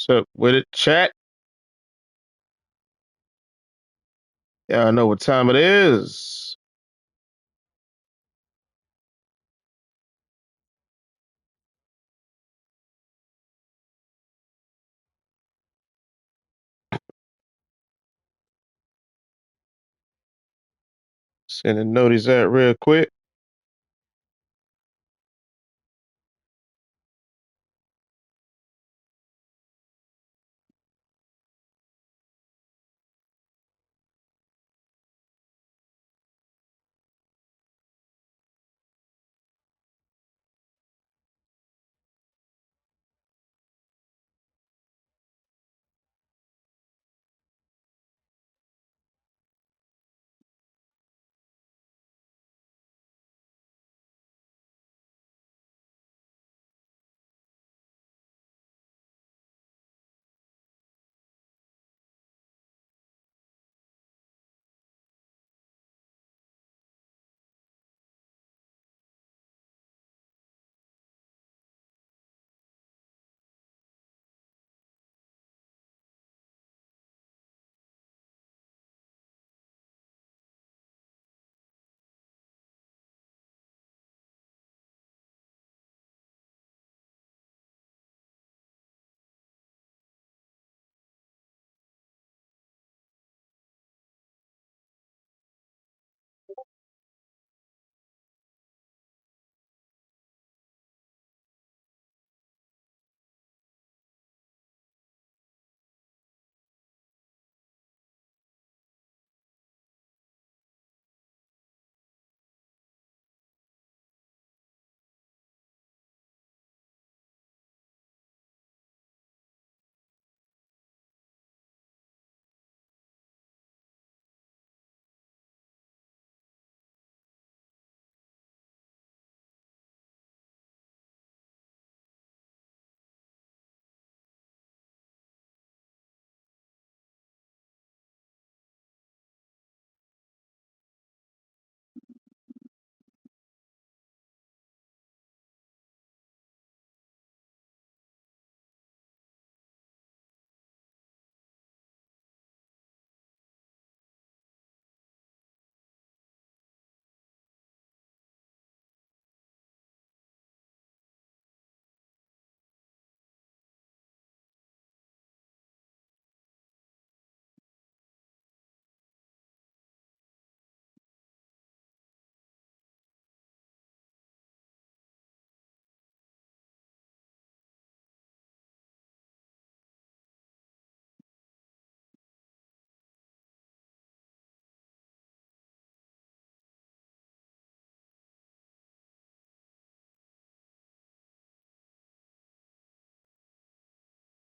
What's up with it, chat? Yeah, I know what time it is. Sending notice out real quick.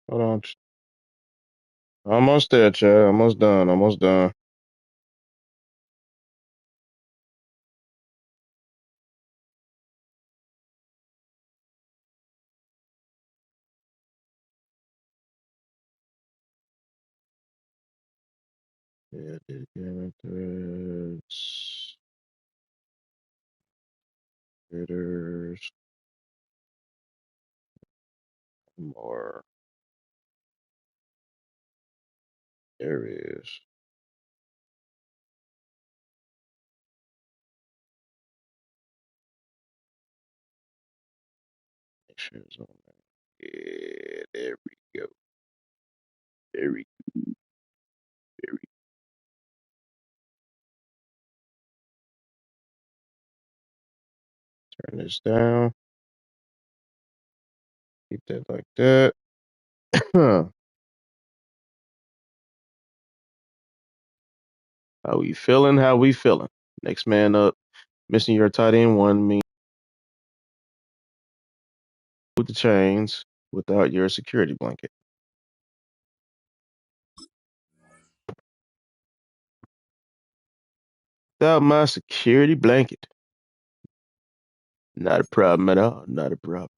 Hold on. Almost there, chat. Almost done. Almost done. Yeah, gaming threads, creators, more. There it is. Make sure it's on there. Yeah, there we go. There we there we turn this down. Keep that like that. How we feeling? How we feeling? Next man up. Missing your tight end one means with the chains without your security blanket. Without my security blanket. Not a problem at all. Not a problem.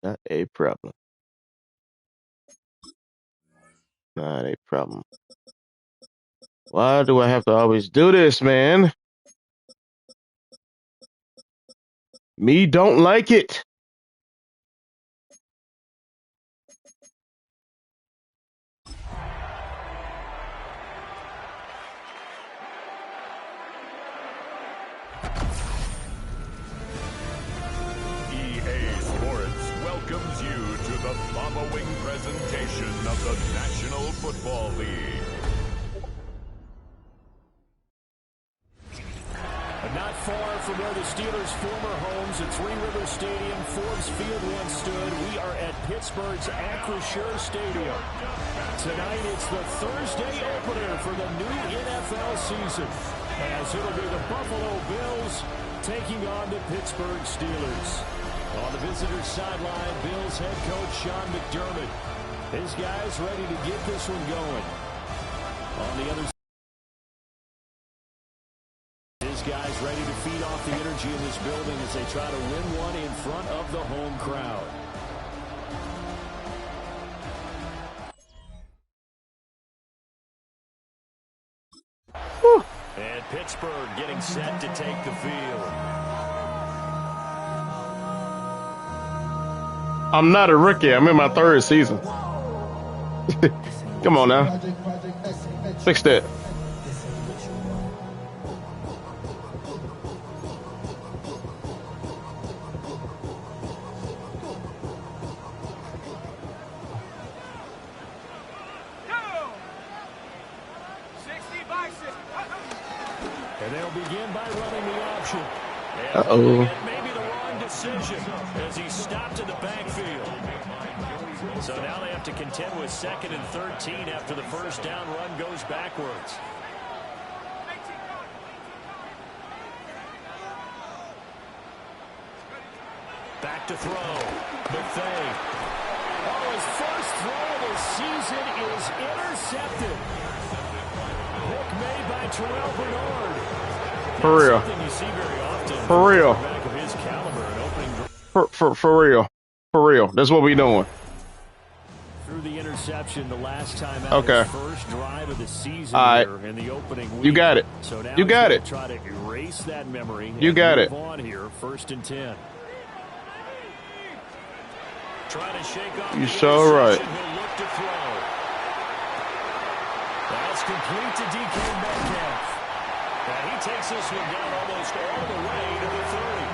Not a problem. Not a problem. Why do I have to always do this, man? Me don't like it. the following presentation of the National Football League. Not far from where the Steelers' former homes at Three Rivers Stadium, Forbes Field once stood, we are at Pittsburgh's Acrisure Stadium. Tonight, it's the Thursday opener for the new NFL season, as it'll be the Buffalo Bills taking on the Pittsburgh Steelers. On the visitors' sideline, Bills head coach Sean McDermott. His guys ready to get this one going. On the other side, guys ready to feed off the energy in this building as they try to win one in front of the home crowd. Whew. And Pittsburgh getting set to take the field. I'm not a rookie. I'm in my third season. Come on now. Fix that. And they'll begin by running the option. Uh-oh. Maybe the wrong decision as he stopped in the backfield. So now they have to contend with 2nd and 13 after the first down run goes backwards. Back to throw. McVay. Oh, his first throw of the season is intercepted. Pick made by Terrell Bernard. For real. Something you see very often. For real. Back of his caliber, an opening For real. For real. That's what we doing. through the interception the last time out. Okay. His first drive of the season All here in the opening week. You got it. So now You got it. try to erase that memory. You got it. On here, 1st and 10. Trying to shake off You the so right. interception. He'll look to throw. That's complete to DK Metcalf. And he takes this one down almost all the way to the 30.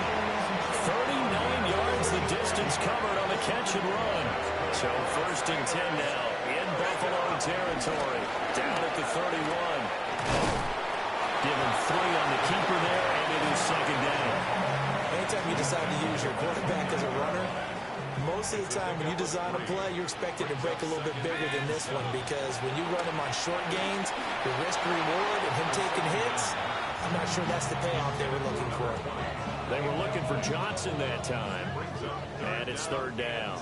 39 yards the distance covered on the catch and run. So 1st and 10 now in Buffalo territory. Down at the 31. Given 3 on the keeper there, and it is 2nd down. Anytime you decide to use your quarterback as a runner, most of the time when you design a play, you're expected to break a little bit bigger than this one, because when you run him on short gains, the risk-reward and him taking hits, I'm not sure that's the payoff they were looking for. They were looking for Johnson that time. And it's 3rd down.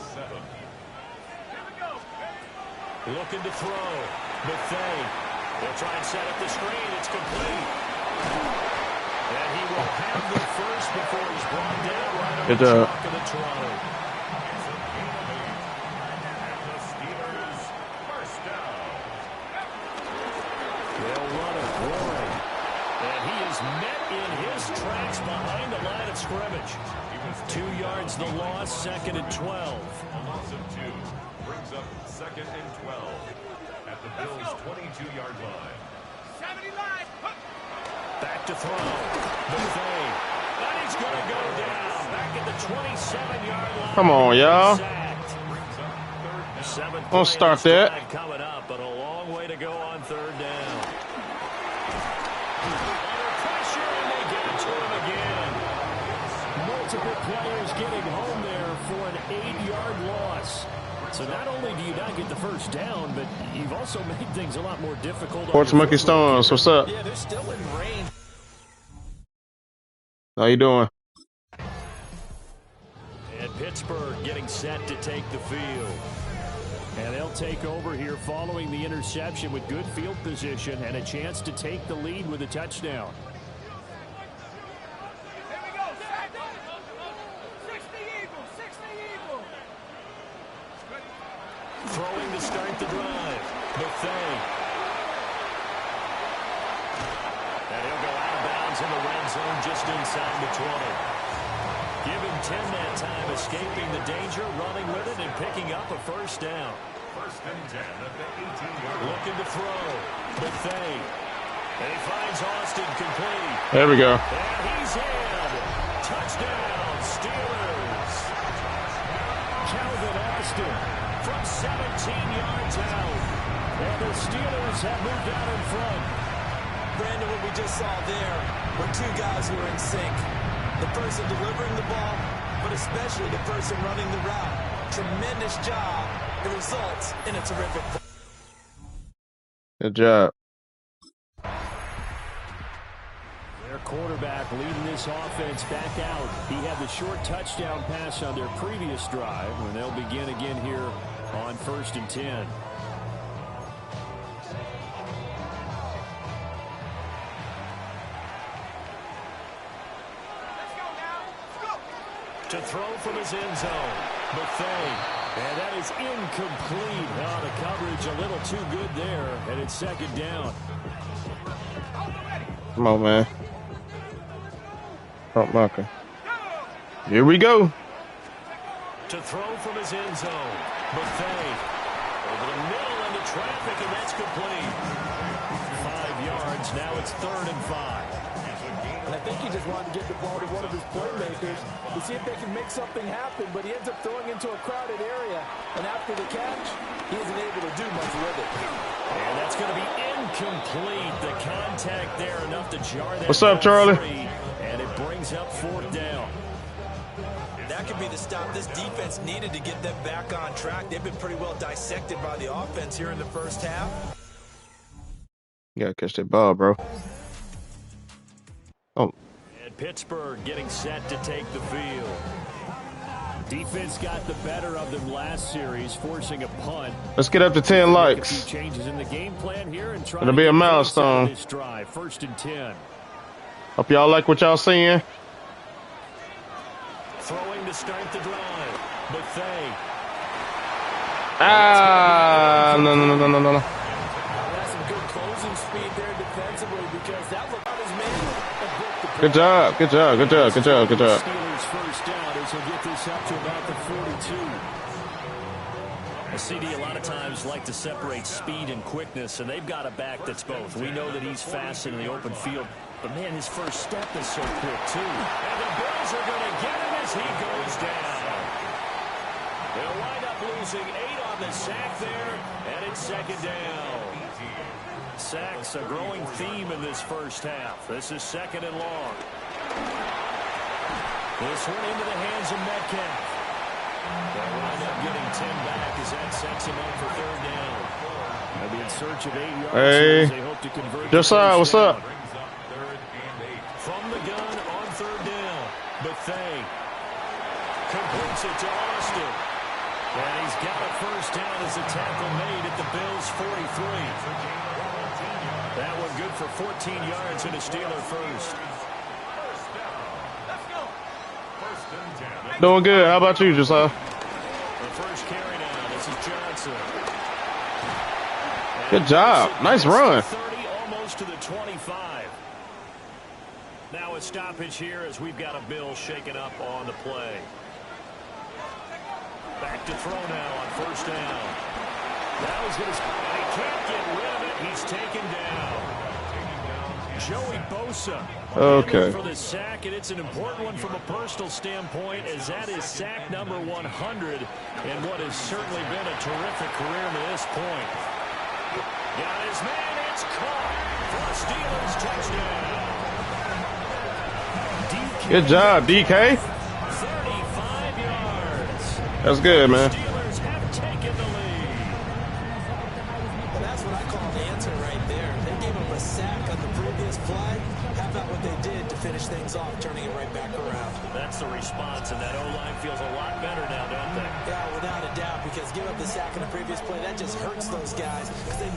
Looking to throw. McVay. They'll try and set up the screen. It's complete. And he will have the first before he's brought down right on the chalk of the Toronto. They'll run it, Warren. And he is met in his tracks behind the line of scrimmage. 2 yards the loss, 2nd and 12. Loss of 2 brings up 2nd and 12 at the Bills' 22-yard line. Back to throw. McVay. And he's going to go down. Back at the 27-yard line. Come on, y'all. Don't start that. Coming up, but a long way to go on 3rd down. Under pressure, and they get it to him again. Multiple players getting home there for an 8-yard loss. So not only do you not get the first down, but you've also made things a lot more difficult. Sports Monkey Stones, what's up? Yeah, they're still in range. How you doing? And Pittsburgh getting set to take the field. And they'll take over here following the interception with good field position and a chance to take the lead with a touchdown. Throwing to start the drive. McVay. And he'll go out of bounds in the red zone just inside the 20. Give him 10 that time, escaping the danger, running with it, and picking up a first down. 1st and 10 at the 18-yard line. Looking to throw. McVay. And he finds Austin complete. There we go. And he's in. Touchdown, Steelers. Calvin Austin Austin from 17 yards out. And the Steelers have moved out in front. Brandon, what we just saw there were two guys who were in sync. The person delivering the ball, but especially the person running the route. Tremendous job. It results in a terrific play. Good job. Their quarterback leading this offense back out. He had the short touchdown pass on their previous drive, and they'll begin again here on 1st and 10. To throw from his end zone. Buffet. And that is incomplete. Oh, the coverage a little too good there. And it's 2nd down. Come on, man. Front marker. Here we go. To throw from his end zone. Buffet. Over the middle into traffic, and that's complete. 5 yards. Now it's 3rd and 5. And I think he just wanted to get the ball to one of his playmakers to see if they can make something happen, but he ends up throwing into a crowded area. And after the catch, he isn't able to do much with it. And that's going to be incomplete. The contact there enough to jar that. What's up, Charlie? And it brings up 4th down. That could be the stop this defense needed to get them back on track. They've been pretty well dissected by the offense here in the first half. You gotta catch that ball, bro. Oh. And Pittsburgh getting set to take the field. Defense got the better of them last series, forcing a punt. Let's get up to 10 likes. A few changes in the game plan here and try It'll be a milestone. This drive, 1st and 10. Hope y'all like what y'all seeing. Throwing to start the drive. Buffet. No. That's some good closing speed there defensively because that looked out his man and broke the play. Good job. Steelers 1st down as he'll get this up to about the 42. CD a lot of times like to separate speed and quickness, and they've got a back that's both. We know that he's fast in the open field, but man, his first step is so quick too. And the Bills are going to get him as he goes down. They'll wind up losing 8 on the sack there, and it's 2nd down. Sacks a growing theme in this first half. This is 2nd and long. This one into the hands of Metcalf. They'll wind up getting 10 back as that sets him up for 3rd down. They'll be in search of 8 yards as they hope to convert. Josiah, what's up? From the gun on 3rd down. Buffet completes it to Austin. And he's got a 1st down as a tackle made at the Bills' 43. That one good for 14 yards and a Steeler first. Doing good. How about you, Josiah? The first carry now. This is Johnson. Good job. Nice run. 30, almost to the 25. Now a stoppage here as we've got a Bill shaken up on the play. Back to throw now on 1st down. Now he's going to, and he can't get rid of it. He's taken down. Joey Bosa. Okay. For the sack, and it's an important one from a personal standpoint, as that is sack number 100 in what has certainly been a terrific career to this point. Got his man, it's caught for a Steelers touchdown. DK. Good job, DK. 35 yards. That's good, man. Steelers have taken the lead. Well, that's what I call an answer right there. They gave him a sack on the previous play. How about what they did to finish things off, turning it right back around? That's the response, and that O-line feels a lot better now, don't they? Yeah, without a doubt, because give up the sack in the previous play, that just hurts those guys. They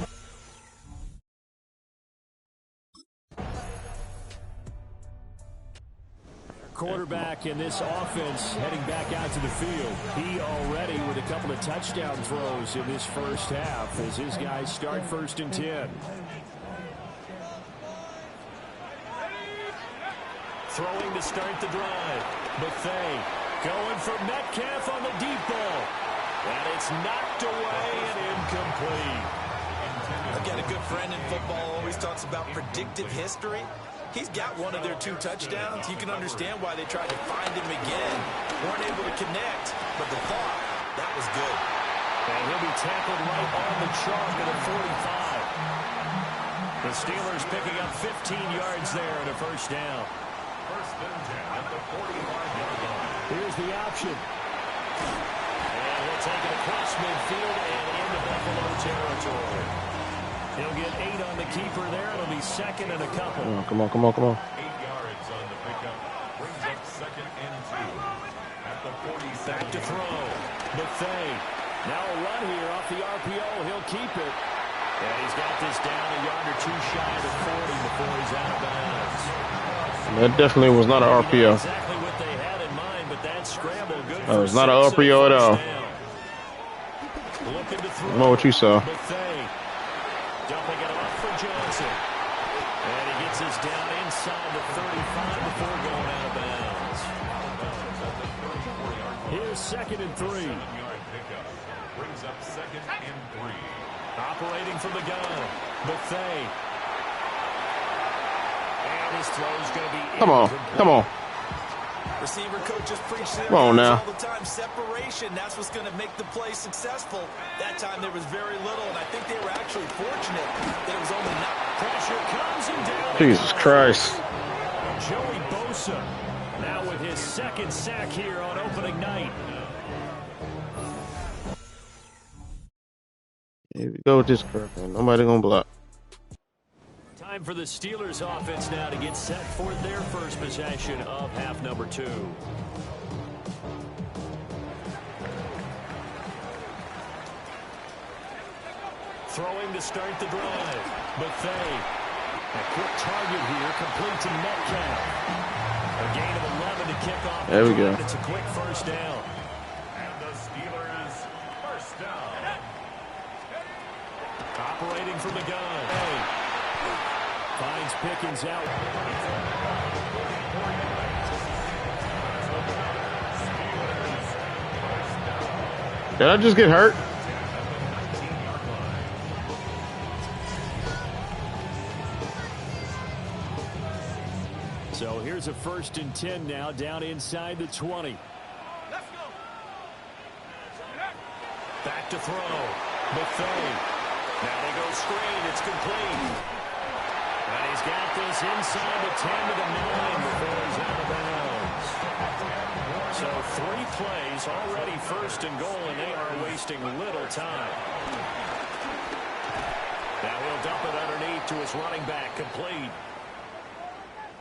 quarterback in this offense heading back out to the field. He already with a couple of touchdown throws in this first half as his guys start 1st and 10. Throwing to start the drive. Buffet going for Metcalf on the deep ball. And it's knocked away and incomplete. I've got a good friend in football, always talks about predictive history. He's got one of their 2 touchdowns. You can understand why they tried to find him again. Weren't able to connect, but the thought That was good. And he'll be tackled right on the chalk at the 45. The Steelers picking up 15 yards there and a first down. First and 10 at the 45-yard line. Here's the option. And he'll take it across midfield and into Buffalo territory. He'll get 8 on the keeper there. It'll be second and a couple. Come on. 8 yards on the pickup. Brings up second and 2 at the 47. Back to throw. Buffet. Now a run here off the RPO. He'll keep it. And he's got this down a yard or two shy of the 40 before he's out of bounds. That definitely was not an RPO. Exactly what they had in mind, but that scramble good. That was not an RPO at all. Looking to throw. I don't know what you saw. Buffet. Dumping it off for Johnson. And he gets this down inside the 35 before going out of bounds. Here's second and 3. 7-yard pickup. Brings up second and 3. Operating from the gun. Buffet. And his throw's going to be Come on. Receiver coaches preach to Come on now. all the time. Separation, that's what's going to make the play successful. That time there was very little, and I think they were actually fortunate that it was only not. Pressure comes and down. Jesus Christ. Joey Bosa now with his second sack here on opening night. Here we go with this crap, man. Nobody gonna block. Time for the Steelers offense now to get set for their first possession of half number 2. Throwing to start the drive. Buffet. A quick target here, complete to Metcalf. A gain of 11 to kick off. There we go. It's a quick first down. And the Steelers first down. Operating from the gun. Hey. Finds Pickens out. Did I just get hurt? So here's a 1st and 10 now, down inside the 20. Let's go. Back to throw. Buffet. Now they go screen. It's complete. And he's got this inside the 10 to the 9 before he's out of bounds. So 3 plays, already 1st and goal, and they are wasting little time. Now he'll dump it underneath to his running back, complete.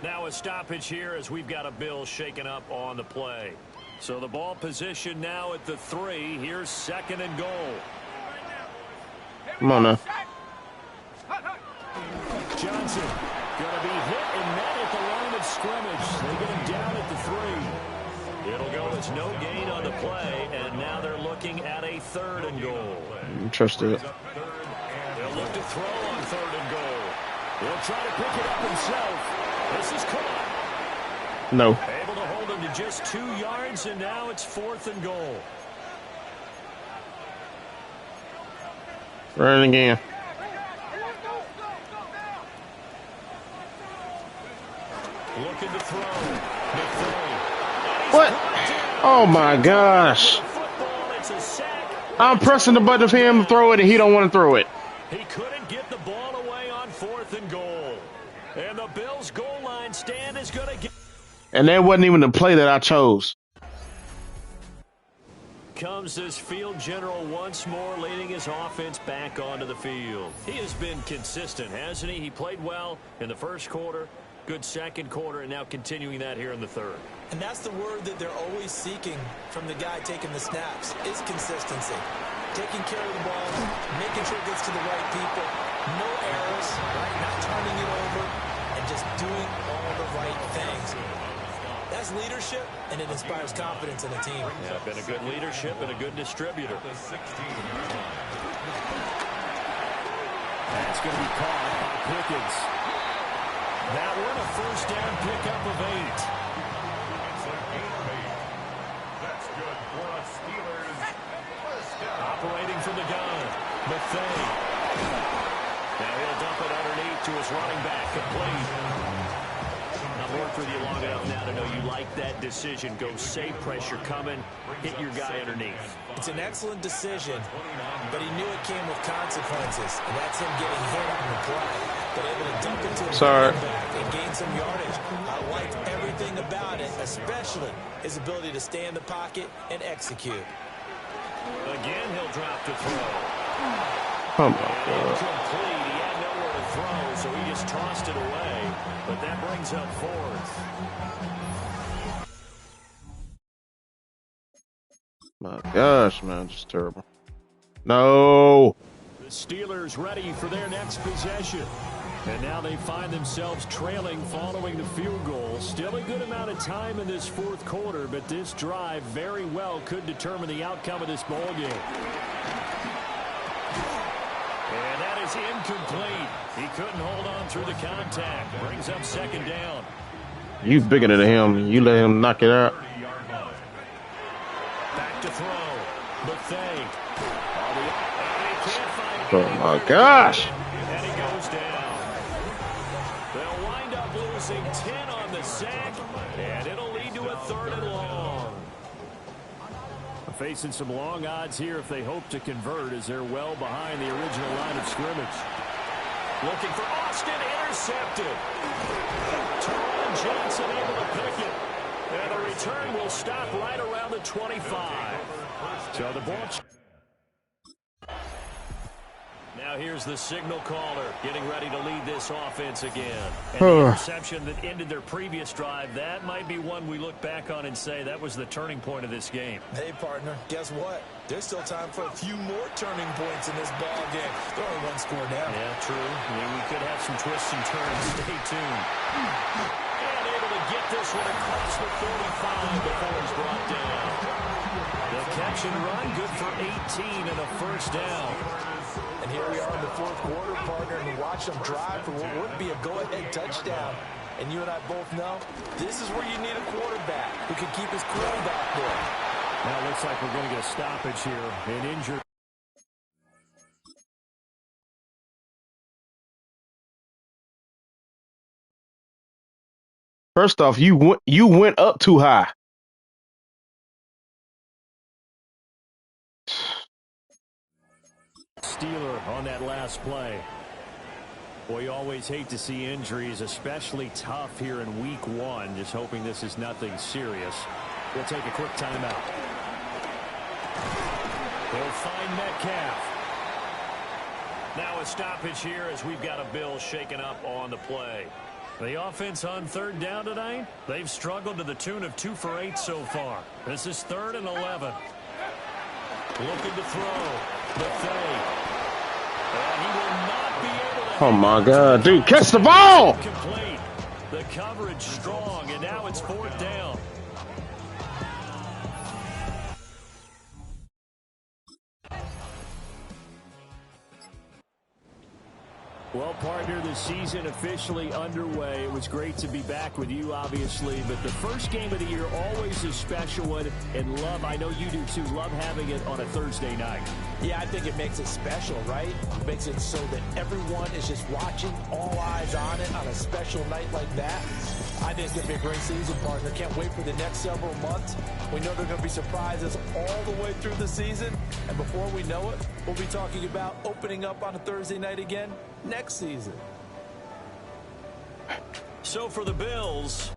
Now a stoppage here as we've got a Bill shaken up on the play. So the ball position now at the 3. Here's 2nd and goal. Come on now. Johnson going to be hit and met at the line of scrimmage. They get him down at the 3. It'll go as no gain on the play, and now they're looking at a 3rd and goal. Trusted it. They'll look to throw on 3rd and goal. He'll try to pick it up himself. This is caught. No. Able to hold him to just 2 yards, and now it's 4th and goal. Running again. Looking to throw. What? Oh my gosh. I'm pressing the button for him to throw it, and he don't want to throw it. He couldn't get the ball away on 4th and goal. And the Bills' goal line stand is going to get... And that wasn't even the play that I chose. Comes this field general once more, leading his offense back onto the field. He has been consistent, hasn't he? He played well in the 1st quarter, good 2nd quarter, and now continuing that here in the 3rd. And that's the word that they're always seeking from the guy taking the snaps, is consistency. Taking care of the ball, making sure it gets to the right people, no errors, right? Not turning it over, and just doing all the right things. That's leadership, and it inspires confidence in a team. Yeah, been a good leadership and a good distributor. The 16. That's going to be caught by Pickens. That one a 1st down pickup of 8. It's a gain of 8. That's good for a Steelers first down. Operating from the gun. Buffet. Now he'll dump it underneath to his running back, complete. A I've worked with you long enough now to know you like that decision. Go safe, pressure coming, hit your guy underneath. It's an excellent decision, but he knew it came with consequences, and that's him getting hit on the play, but able to dump it to the running back and gain some yardage. I liked everything about it, especially his ability to stay in the pocket and execute. Again, he'll drop to throw. Oh, my God. Incomplete. He had nowhere to throw, so he just tossed it away. But that brings up fourth. My gosh, man, just terrible. No. The Steelers ready for their next possession. And now they find themselves trailing following the field goal. Still a good amount of time in this fourth quarter, but this drive very well could determine the outcome of this ball game. And that is incomplete. He couldn't hold on through the contact. Brings up second down. You bigger than him. You let him knock it out. Back to throw. Buffet. Oh, my gosh. And he goes down. They'll wind up losing 10 on the sack, and it'll lead to a 3rd and long. Facing some long odds here if they hope to convert, as they're well behind the original line of scrimmage. Looking for Austin, intercepted. Teron Johnson able to pick it. And the return will stop right around the 25. So the ball. Now here's the signal caller getting ready to lead this offense again. And the interception that ended their previous drive, that might be one we look back on and say that was the turning point of this game. Hey, partner, guess what? There's still time for a few more turning points in this ball game. They're only one score down. Yeah, true. We could have some twists and turns. Stay tuned. And able to get this one across the 45 before it's brought down. The catch and run, good for 18 and a first down. And here we are in the fourth quarter, partner, and watch them drive for what would be a go-ahead touchdown. And you and I both know this is where you need a quarterback who can keep his cool back there. Now it looks like we're going to get a stoppage here. An injured. First off, you went up too high. Steeler on that last play. Boy, you always hate to see injuries, especially tough here in week 1. Just hoping this is nothing serious. We'll take a quick timeout. They'll find Metcalf. Now a stoppage here as we've got a Bill shaken up on the play. The offense on 3rd down tonight, they've struggled to the tune of 2 for 8 so far. This is 3rd and 11. Looking to throw. Buffet. And he will not be able to. Oh my God, dude, catch the ball! Complete. The coverage strong, and now it's 4th down. Well, partner, the season officially underway. It was great to be back with you, obviously, but the first game of the year always a special one. And love, I know you do too, love having it on a Thursday night. Yeah, I think it makes it special, right? It makes it so that everyone is just watching, all eyes on it on a special night like that. I think it's going to be a great season, partner. Can't wait for the next several months. We know there are going to be surprises all the way through the season. And before we know it, we'll be talking about opening up on a Thursday night again next season. So for the Bills,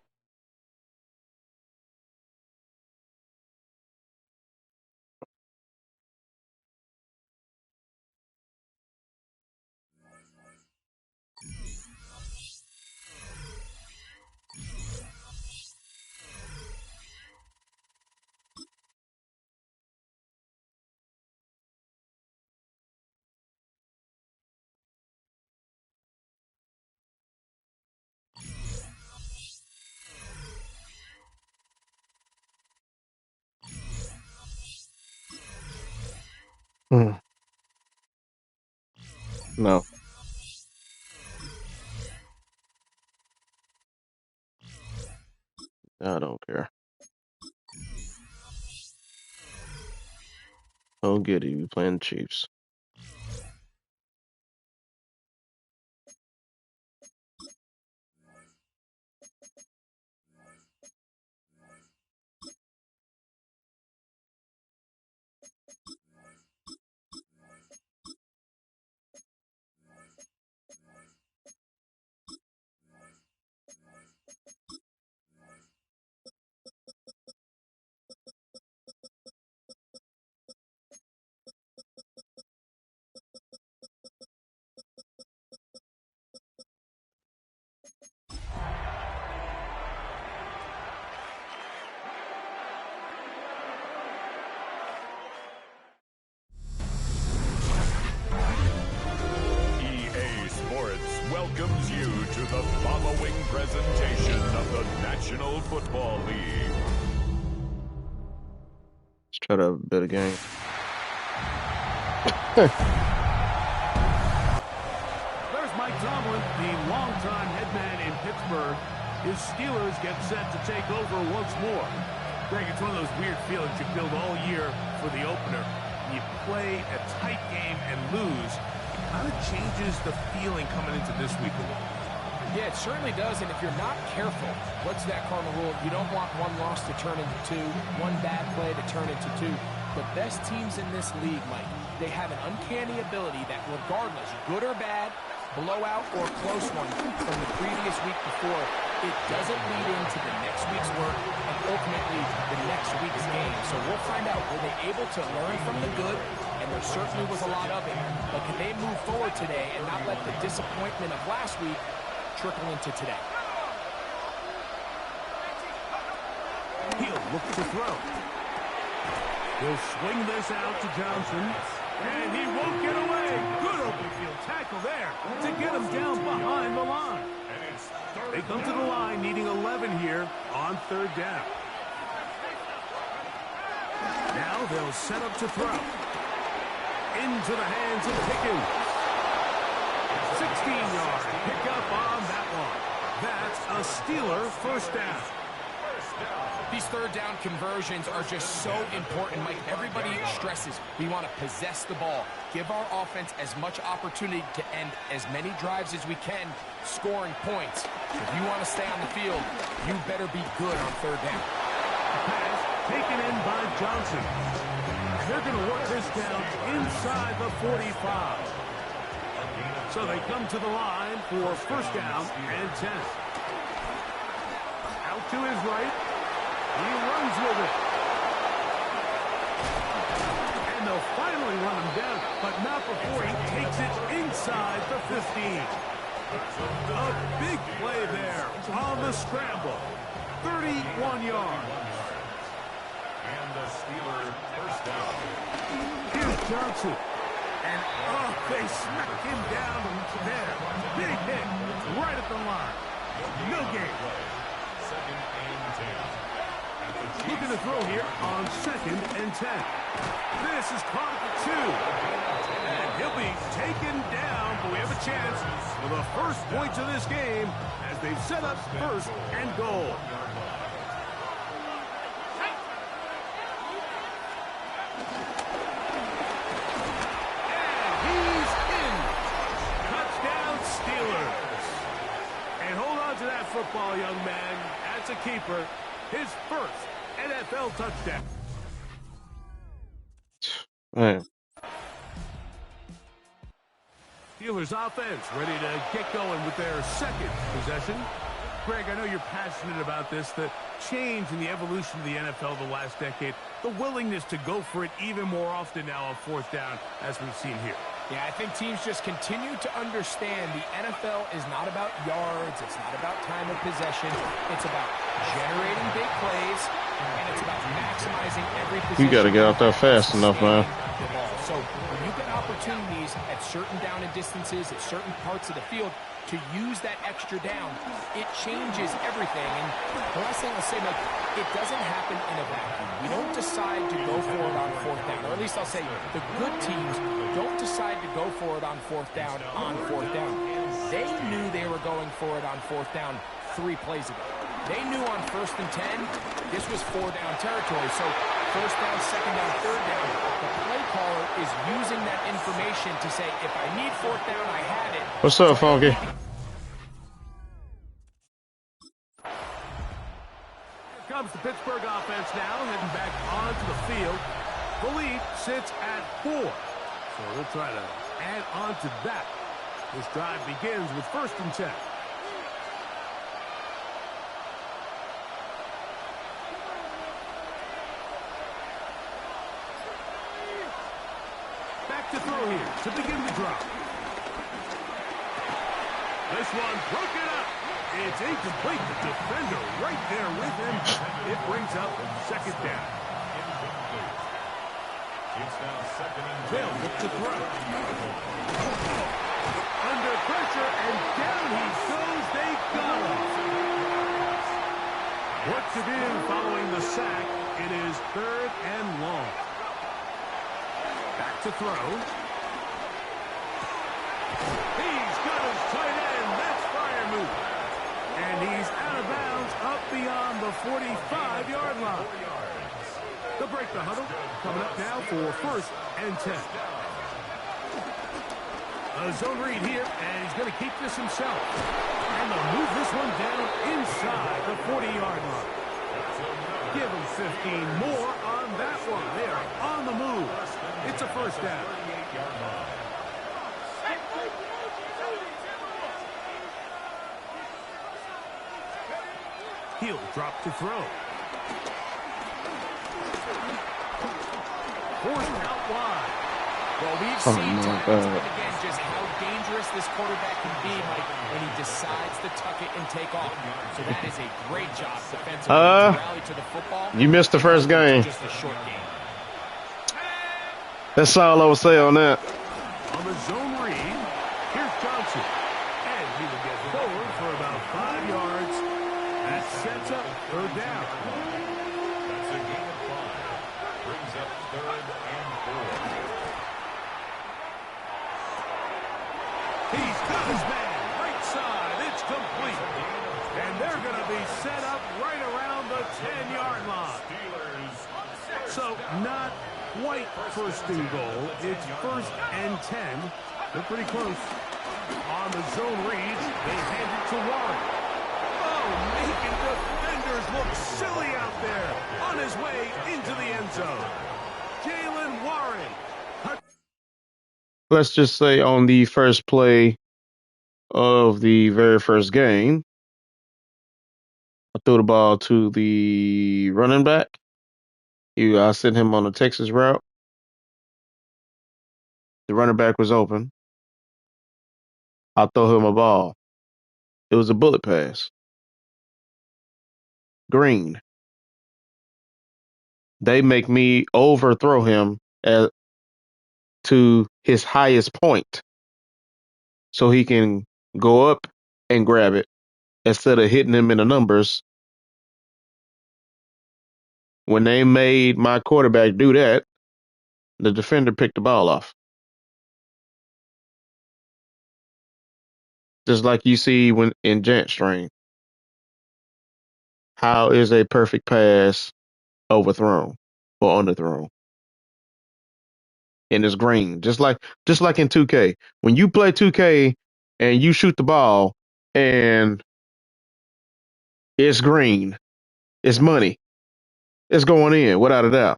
No. I don't care. Oh, goody, we playing the Chiefs. to the following presentation of the National Football League. Let's try to bet a game. There's Mike Tomlin, the longtime head man in Pittsburgh. His Steelers get set to take over once more. Greg, it's one of those weird feelings you build all year for the opener. You play a tight game and lose. It kind of changes the feeling coming into this week a little. Yeah, it certainly does, and if you're not careful, what's that cardinal rule? You don't want one loss to turn into two, one bad play to turn into two. The best teams in this league, Mike, they have an uncanny ability that regardless, good or bad, blowout or close one from the previous week before, it doesn't lead into the next week's work and ultimately the next week's game. So we'll find out, were they able to learn from the good? And there certainly was a lot of it. But can they move forward today and not let the disappointment of last week trickle into today? He'll look to throw. He'll swing this out to Johnson. And he won't get away. Good open field tackle there to get him down behind the line. They come to the line needing 11 here on third down. Now they'll set up to throw. Into the hands of Pickens. 16-yard pickup on that one. That's a Steeler first down. These third down conversions are just so important, Mike. Everybody stresses we want to possess the ball, give our offense as much opportunity to end as many drives as we can, scoring points. If you want to stay on the field, you better be good on third down. Pass taken in by Johnson. They're going to work this down inside the 45. So they come to the line for first down and 10. Out to his right. He runs with it. And they'll finally run him down, but not before he takes it inside the 15. A big play there on the scramble. 31 yards. And the Steeler first down. Here's Johnson. And, they smack him down there. Big hit right at the line. No game. Second and 10. Looking to throw here on second and 10. This is caught at the 2. And he'll be taken down, but we have a chance for the first points of this game as they've set up first and goal. And he's in. Touchdown Steelers. And hold on to that football, young man. That's a keeper. His first NFL touchdown. Man. Steelers offense ready to get going with their second possession. Greg, I know you're passionate about this. The change in the evolution of the NFL the last decade, the willingness to go for it even more often now on fourth down, as we've seen here. Yeah, I think teams just continue to understand the NFL is not about yards, it's not about time of possession, it's about generating big plays, and it's about maximizing every possession. You got to get out there fast enough, man. So when you get opportunities at certain down and distances, at certain parts of the field, to use that extra down, it changes everything. And the last thing I'll say, Mike, it doesn't happen in a vacuum. We don't decide to go for it on fourth down, or at least I'll say the good teams don't decide to go for it on fourth down They knew they were going for it on fourth down 3 plays ago. They knew on first and 10, this was 4-down territory. So first down, second down, third down, the play caller is using that information to say, if I need fourth down, I had it. What's up, Funky? Here comes the Pittsburgh offense now, heading back onto the field. The lead sits at 4. So we'll try to add on to that. This drive begins with first and 10. To throw here to begin the drop. This one broken up. It's incomplete. The defender right there with him. It brings up second down. It's now second and 10. They'll look to throw. Under pressure, and down he goes Work to do following the sack. It is 3rd and long. Back to throw. He's got his tight end. That's Freiermuth. And he's out of bounds up beyond the 45-yard line. They'll break the huddle. Coming up now for 1st and 10. A zone read here, and he's going to keep this himself. And they'll move this one down inside the 40-yard line. Give them 15 more on that one. They are on the move. It's a 1st down. He'll drop to throw. 4th out wide. Well, we've seen time and time again just how dangerous this quarterback can be, Mike, when he decides to tuck it and take off. So that is a great job defensively to rally to the football. You missed the first game. Just a short game. That's all I would say on that. On the zone read, here's Johnson. And he will get forward for about 5 yards. That sets up 3rd down. That's a gain of 5. Brings up 3rd and 4. He's got his man. Right side. It's complete. And they're going to be set up right around the 10-yard line. So not quite 1st and goal. It's 1st and 10. They're pretty close. On the zone read, they hand it to Warren. Oh, making defenders look silly out there. On his way into the end zone. Jalen Warren. Let's just say on the first play of the very first game, I threw the ball to the running back. I sent him on a Texas route. The running back was open. I throw him a ball. It was a bullet pass. Green. They make me overthrow him to his highest point so he can go up and grab it instead of hitting him in the numbers. When they made my quarterback do that, the defender picked the ball off. Just like you see when in Jant Strain. How is a perfect pass overthrown or underthrown? And it's green. Just like in 2K. When you play 2K and you shoot the ball and it's green, it's money. It's going in without a doubt.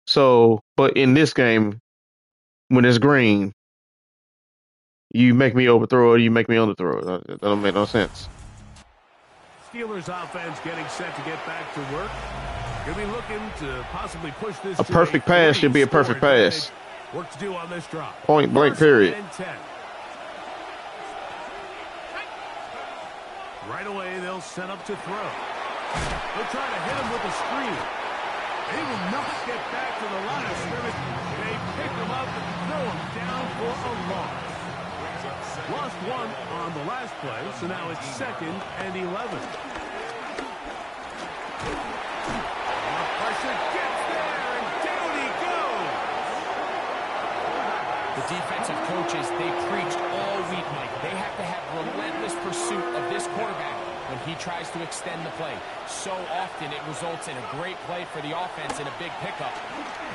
So, but in this game, when it's green, you make me overthrow it, you make me underthrow it. That don't make no sense. Steelers offense getting set to get back to work. You'll be looking to possibly push this. A perfect pass should be a perfect pass. Work to do on this drop. Point blank, period. Right away, they'll set up to throw. They'll try to hit him with a screen. They will not get back to the line of scrimmage. They pick him up and throw him down for a loss. Lost one on the last play, so now it's 2nd and 11. Pressure gets there, and down he goes. The defensive coaches, they preached all week, Mike. They have to have relentless pursuit of this quarterback when he tries to extend the play. So often it results in a great play for the offense and a big pickup.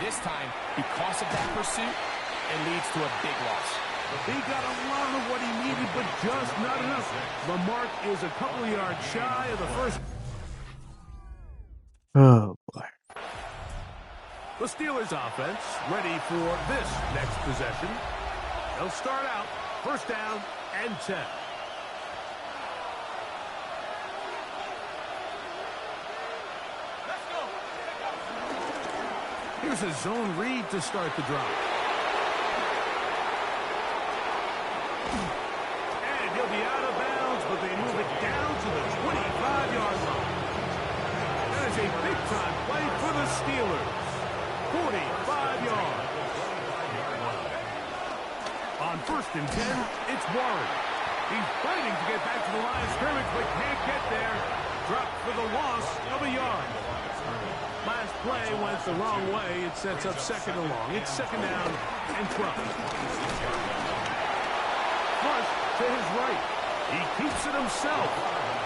This time, because of that pursuit, it leads to a big loss. He got a lot of what he needed, but just not enough. The mark is a couple of yards shy of the first. Oh, boy. The Steelers offense ready for this next possession. They'll start out 1st down and 10. Let's go. Here's a zone read to start the drive. And he'll be out of bounds, but they move it down to the 25-yard line. That is a big-time play for the Steelers. 45 yards. On 1st and 10, it's Warren. He's fighting to get back to the line of scrimmage, but can't get there. dropped for the loss of a yard. Last play went the wrong way. It sets up second and long. It's second down and 12. Flush to his right. He keeps it himself.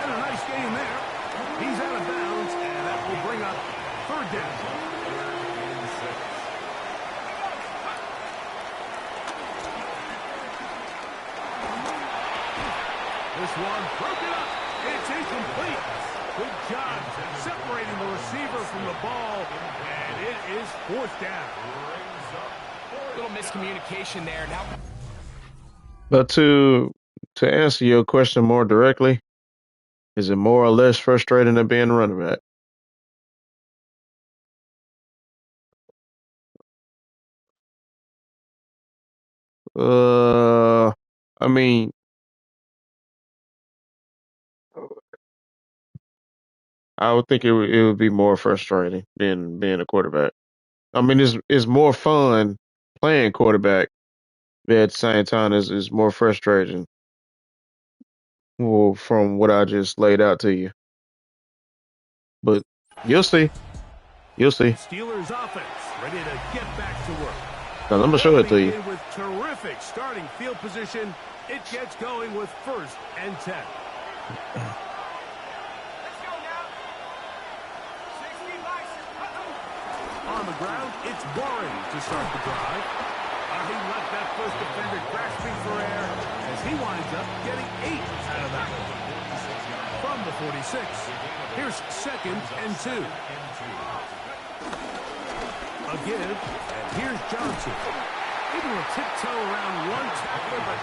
And a nice game there. He's out of bounds, and that will bring up third down. This one broken up. It's incomplete. Good job separating the receiver from the ball, and it is fourth down. A little miscommunication there. Now, But to answer your question more directly, is it more or less frustrating than being a running back? I mean, I would think it would be more frustrating than being a quarterback. I mean, it's more fun playing quarterback, but at the same time, it's more frustrating. Well, from what I just laid out to you, but you'll see, you'll see. Steelers offense ready to get back to work. 'Cause I'm gonna show it to you. With terrific starting field position, it gets going with first and 10. On the ground, it's Boring to start the drive. He left that first defender grasping for air as he winds up getting 8 out of that one. From the 46, here's second and 2. A give, and here's Johnson. Able to tiptoe around one tackler, but...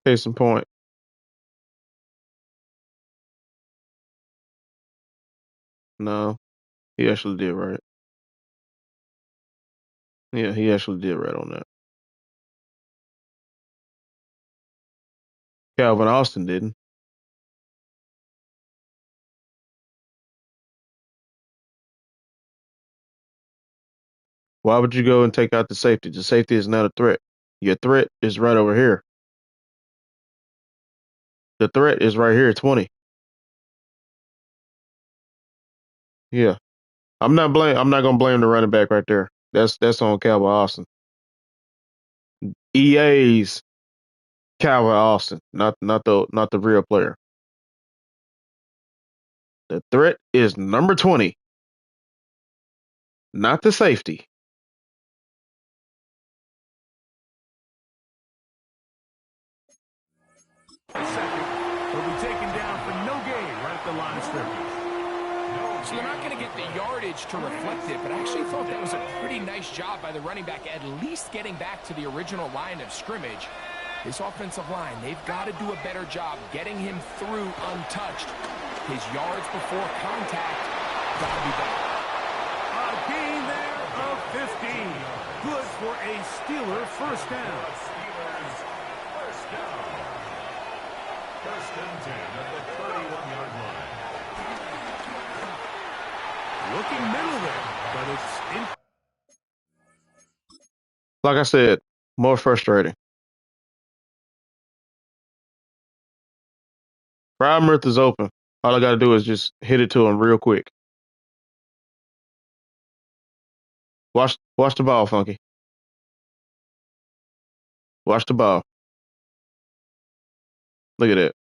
Case in point. No, he actually did right. Yeah, he actually did right on that. Calvin Austin didn't. Why would you go and take out the safety? The safety is not a threat. Your threat is right over here. The threat is right here, 20. Yeah. I'm not gonna blame the running back right there. That's on Calvin Austin. EA's Calvin Austin, not the real player. The threat is number 20, not the safety. Second, will be taken down for no gain right at the line of scrimmage. so they're not going to get the yardage to reflect it, but I actually thought that was a pretty nice job by the running back, at least getting back to the original line of scrimmage. This offensive line, they've got to do a better job getting him through untouched. His yards before contact got to be better. A gain there of 15. Good for a Steeler first down. Steelers first down. First and 10 at the 31-yard line. Looking middle there, but it's in. Like I said, more frustrating. Freiermuth is open. All I got to do is just hit it to him real quick. Watch the ball, Funky. Watch the ball. Look at that.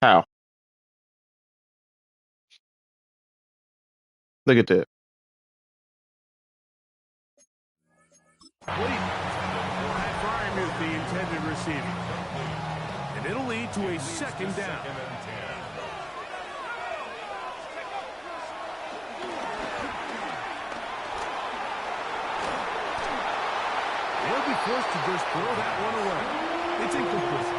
How? Look at that. Freiermuth, the intended receiver. And it'll lead to a second down. They'll be forced to just throw that one away. It's incomplete.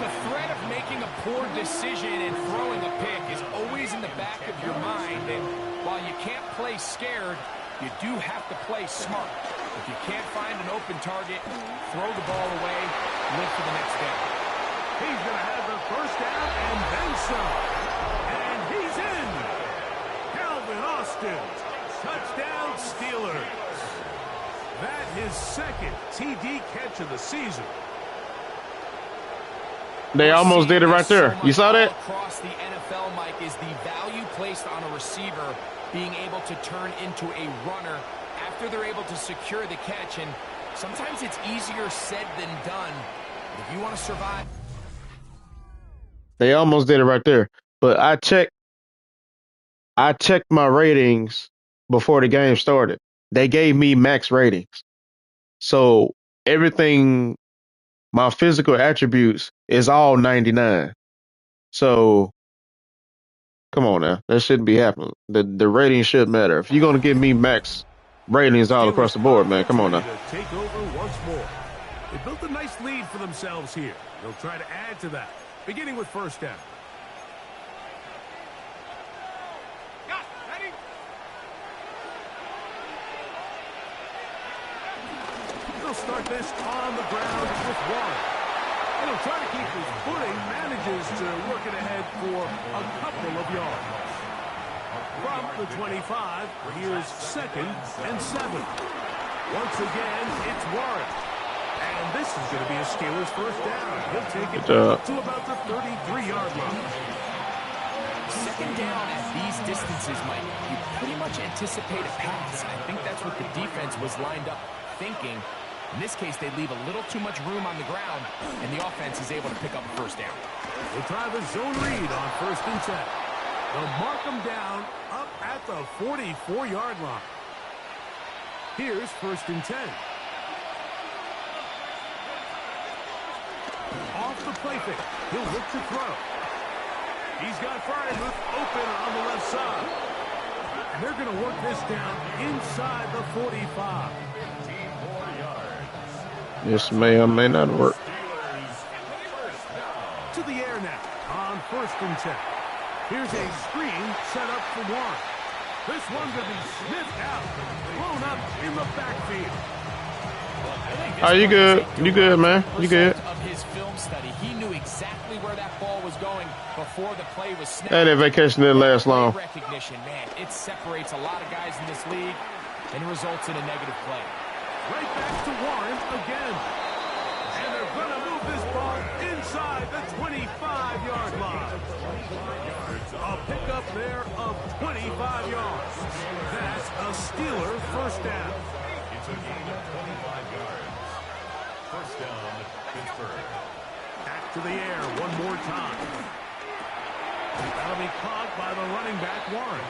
The threat of making a poor decision and throwing a pick is always in the back of your mind, and while you can't play scared, you do have to play smart. If you can't find an open target, throw the ball away, live for the next down. He's going to have the first down and then some. And he's in. Calvin Austin. Touchdown Steelers. That his second TD catch of the season. They We're almost seeing did it right this so there. You much saw all that? across the NFL, Mike, is the value placed on a receiver being able to turn into a runner after they're able to secure the catch. And sometimes it's easier said than done. But if you want to survive. They almost did it right there. But I checked my ratings before the game started. They gave me max ratings. So everything, my physical attributes is all 99. So come on now. That shouldn't be happening. The ratings should matter. If you're gonna give me max ratings all Steelers across the board, man, offense come on ready now. to take over once more. They built a nice lead for themselves here. They'll try to add to that, beginning with first down. They'll start this on the ground with one. And he'll try to keep his footing, manages to work it ahead for a couple of yards. From the 25, here's 2nd and 7. Once again, it's Warren. And this is going to be a Steelers first down. He'll take it to about the 33-yard line. Second down at these distances, Mike, you pretty much anticipate a pass. I think that's what the defense was lined up thinking. In this case, they leave a little too much room on the ground, and the offense is able to pick up a first down. They'll try the zone read on 1st and 10. They'll mark them down up at the 44-yard line. Here's 1st and 10. Off the play fake. He'll look to throw. He's got Fryermuth open on the left side. And they're going to work this down inside the 45. This may or may not work. To the air now on 1st and 10. Here's a screen set up for Warren. This one's going to be sniffed out, blown up in the backfield. Oh, you good? You good, man? You good? Of his film study, he knew exactly where that ball was going before the play was snapped. Hey, that vacation didn't last long. Recognition, man, it separates a lot of guys in this league and results in a negative play. Right back to Warren again. And they're going to move this ball inside the 25-yard line. A pickup there of 25 yards. That's a Steeler first down. It's a gain of 25 yards. First down, Pittsburgh. Back to the air one more time. That'll be caught by the running back, Warren.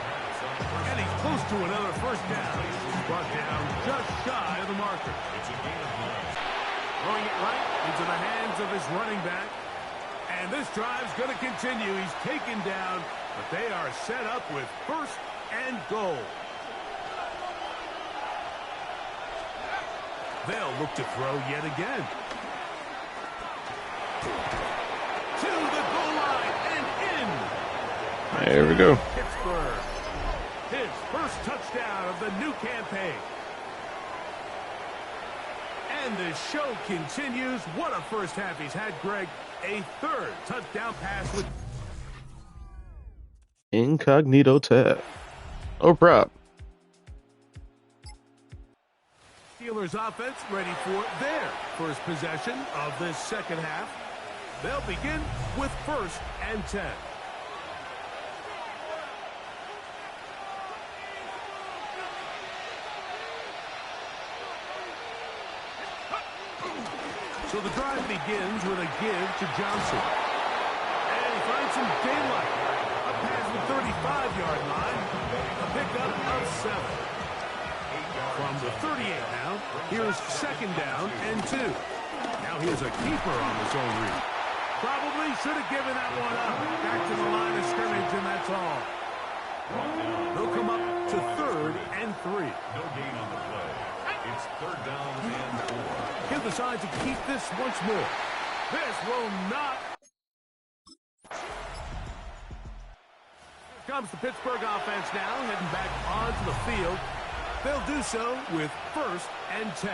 And he's close to another first down. He's brought down just shy of the marker. It's a gain of 9. Throwing it right into the hands of his running back. And this drive's going to continue. He's taken down, but they are set up with 1st and goal. They'll look to throw yet again. To the goal line and in. There we go. Pittsburgh. His first touchdown of the new campaign. And the show continues. What a first half he's had, Greg. A 3rd touchdown pass with Incognito tab. No problem. Steelers offense ready for their first possession of this second half. They'll begin with 1st and 10. So the drive begins with a give to Johnson. And he finds some daylight. A pass at the 35-yard line. A pickup of 7. From the 38 now, here's 2nd down and 2. Now here's a keeper on the zone read. Probably should have given that one up. Back to the line of scrimmage, and that's all. They'll come up to 3rd and 3. No gain on the play. It's 3rd down and 4. He'll decide to keep this once more. This will not. Here comes the Pittsburgh offense now, heading back onto the field. They'll do so with 1st and 10.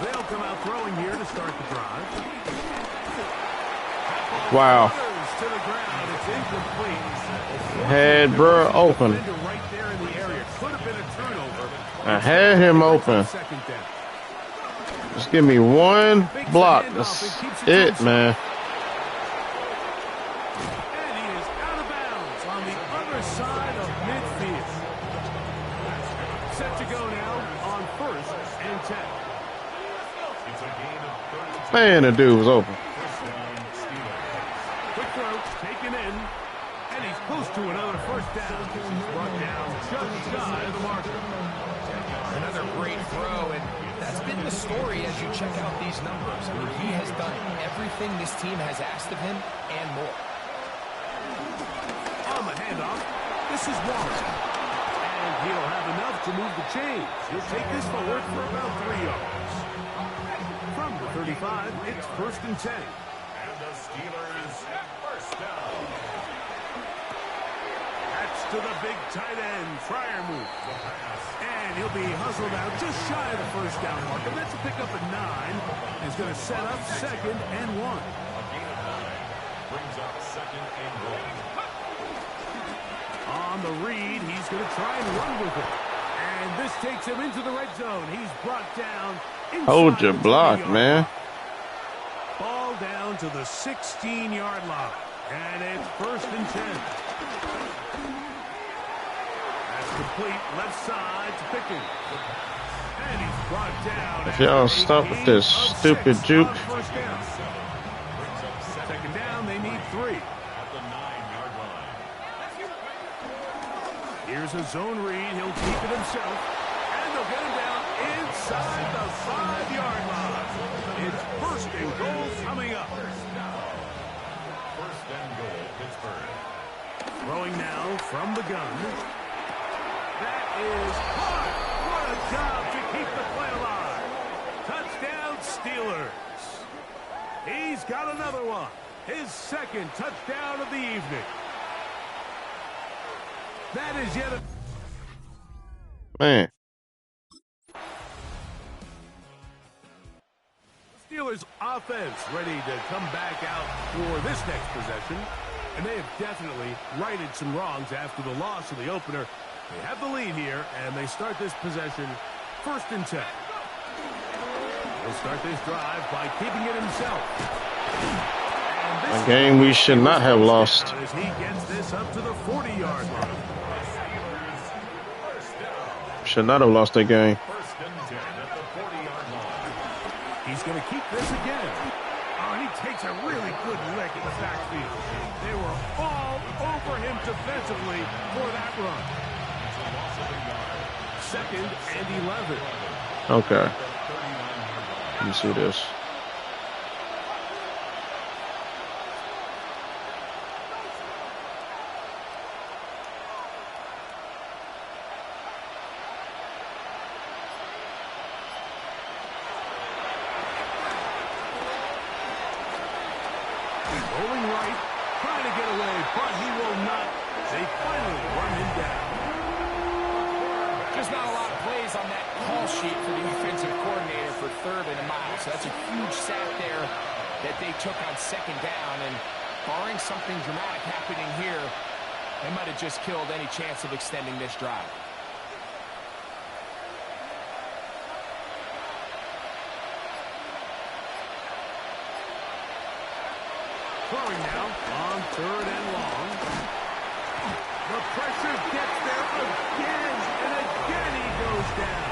They'll come out throwing here to start the drive. Wow. To the ground. It's incomplete. Had bruh open. Right there in the area. Could have been a turnover. I had him open. Just give me one block. That's it, man. And he is out of bounds on the other side of midfield. Set to go now on 1st and 10. Man, the dude was open. Quick throw, taken in, and he's close to another first down. He's brought down just shy of the marker. Another great throw, and that's been the story as you check out these numbers. I mean, he has done everything this team has asked of him and more. On the handoff, this is Wallace. And he'll have enough to move the chains. He'll take this forward for about 3 yards. From the 35, it's 1st and 10. And the Steelers first down. That's to the big tight end, Fryer move. And he'll be hustled out just shy of the first down marker. That's a pickup at 9. He's going to set up 2nd and 1. A gain of 9 brings up 2nd and goal. On the read, he's going to try and run with it. And this takes him into the red zone. He's brought down inside Hold your the block, 20-yard man. line. Ball down to the 16-yard line. And it's 1st and 10. That's complete left side to Pickens. And he's brought down. If y'all stop with this stupid juke. 2nd down, they need 3. At the 9-yard line. Here's a zone read. He'll keep it himself. And they'll get him down inside the 5-yard line. It's 1st and goal coming up. 1st and goal, Pittsburgh. Throwing now from the gun. That is hard. What a job to keep the play alive. Touchdown, Steelers. He's got another one. His 2nd touchdown of the evening. That is yet a... Man. Steelers offense ready to come back out for this next possession. And they have definitely righted some wrongs after the loss of the opener. They have the lead here, and they start this possession 1st and 10. He'll start this drive by keeping it himself. A game we should not have lost. As he gets this up to the 40-yard line. Should not have lost that game. 1st and 10 at the 40-yard line. He's going to keep this again. Oh, and he takes a really good lick in the backfield. They were all over him defensively for that run. 2nd and 11. Okay. Let me see this. Rolling right, trying to get away, but he will not. They finally run him down. Just not a lot of plays on that call sheet for the offensive coordinator for 3rd and a mile. So that's a huge sack there that they took on 2nd down. And barring something dramatic happening here, they might have just killed any chance of extending this drive. Throwing now on 3rd and long. The pressure gets there again, and again he goes down.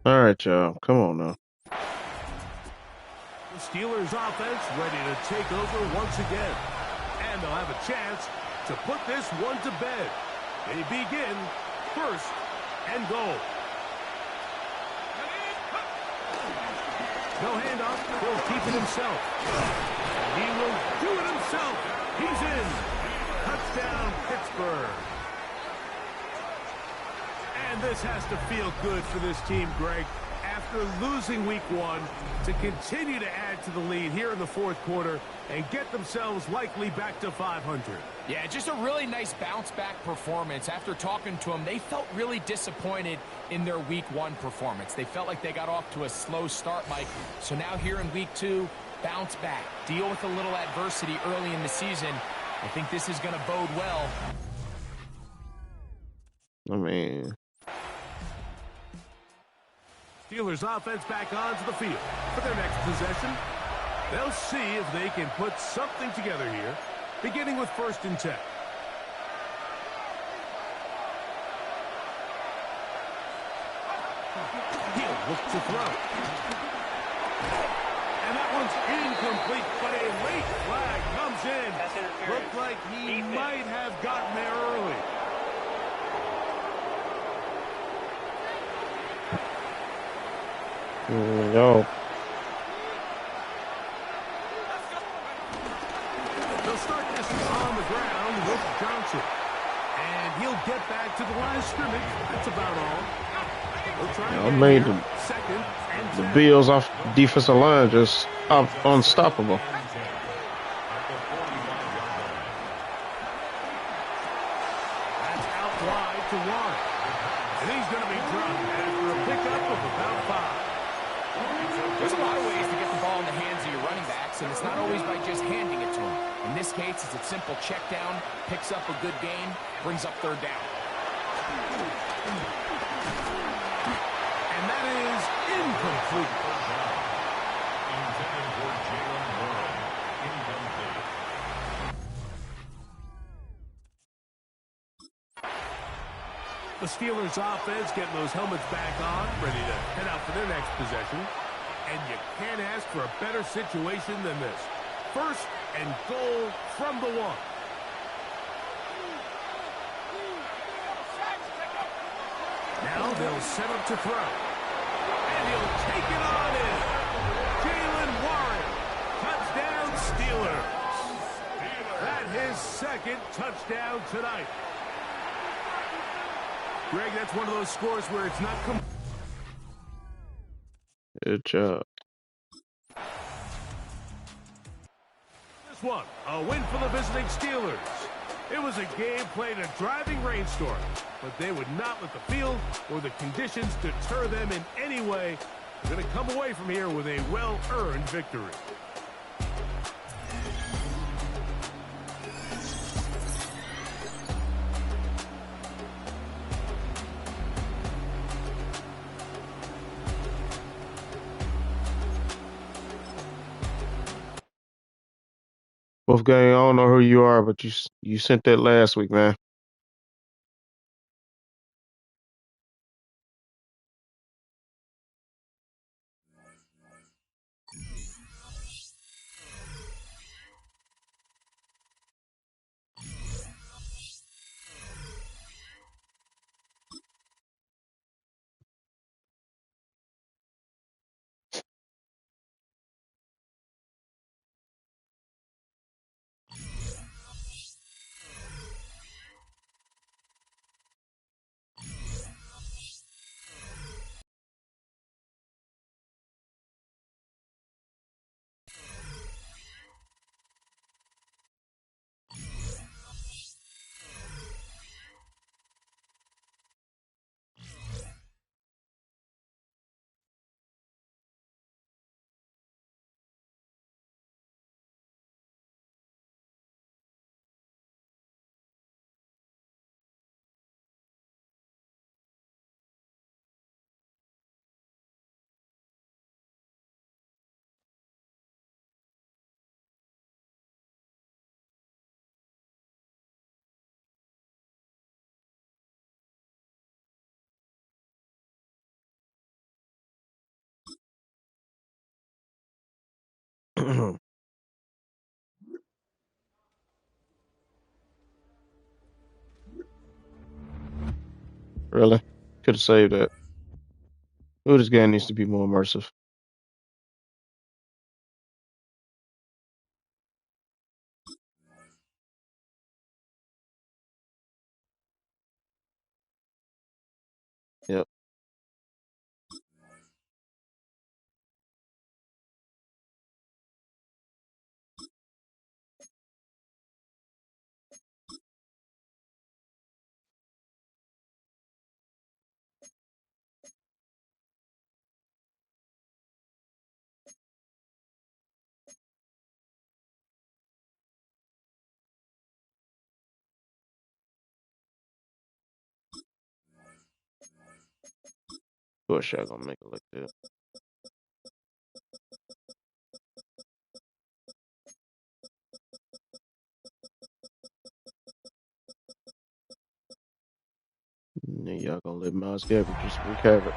All right, y'all. Come on now. The Steelers offense ready to take over once again. And they'll have a chance to put this one to bed. They begin 1st and goal. No handoff. He'll keep it himself. He will do it himself. He's in. Touchdown, Pittsburgh. And this has to feel good for this team, Greg. After losing week 1, to continue to add to the lead here in the 4th quarter and get themselves likely back to 500. Yeah, just a really nice bounce-back performance. After talking to them, they felt really disappointed in their Week 1 performance. They felt like they got off to a slow start, Mike. So now here in Week 2, bounce back, deal with a little adversity early in the season, I think this is going to bode well. I mean, Steelers offense back onto the field for their next possession. They'll see if they can put something together here, beginning with 1st and 10. He'll look to throw. And that one's incomplete, but a late flag comes in. Looked like he might have gotten there early. no. They'll start this on the ground with Johnson. And he'll get back to the line of scrimmage. That's about all. We'll try I again made here. 2nd and the 10. Bills off defensive line just unstoppable. That's out wide to Warren. And he's going to be dropped after a pickup of about 5. There's a lot of ways to get the ball in the hands of your running backs, and it's not always by just handing it to them. In this case, it's a simple check down, picks up a good gain, brings up 3rd down. And that is incomplete. Intended for Jalen Warren. Incomplete. The Steelers offense getting those helmets back on, ready to head out for their next possession. And you can't ask for a better situation than this. 1st and goal from the 1. Now they'll set up to throw. And he'll take it on in. Jalen Warren. Touchdown Steelers. That his 2nd touchdown tonight. Greg, that's one of those scores where it's not Good job. This one, a win for the visiting Steelers. It was a game played in a driving rainstorm, but they would not let the field or the conditions deter them in any way. They're going to come away from here with a well-earned victory. Wolfgang, I don't know who you are, but you sent that last week, man. Really? Could have saved that. Ooh, this game needs to be more immersive. Yep. course, y'all gonna make it like that. And then y'all gonna let Miles Garrett just wreak havoc.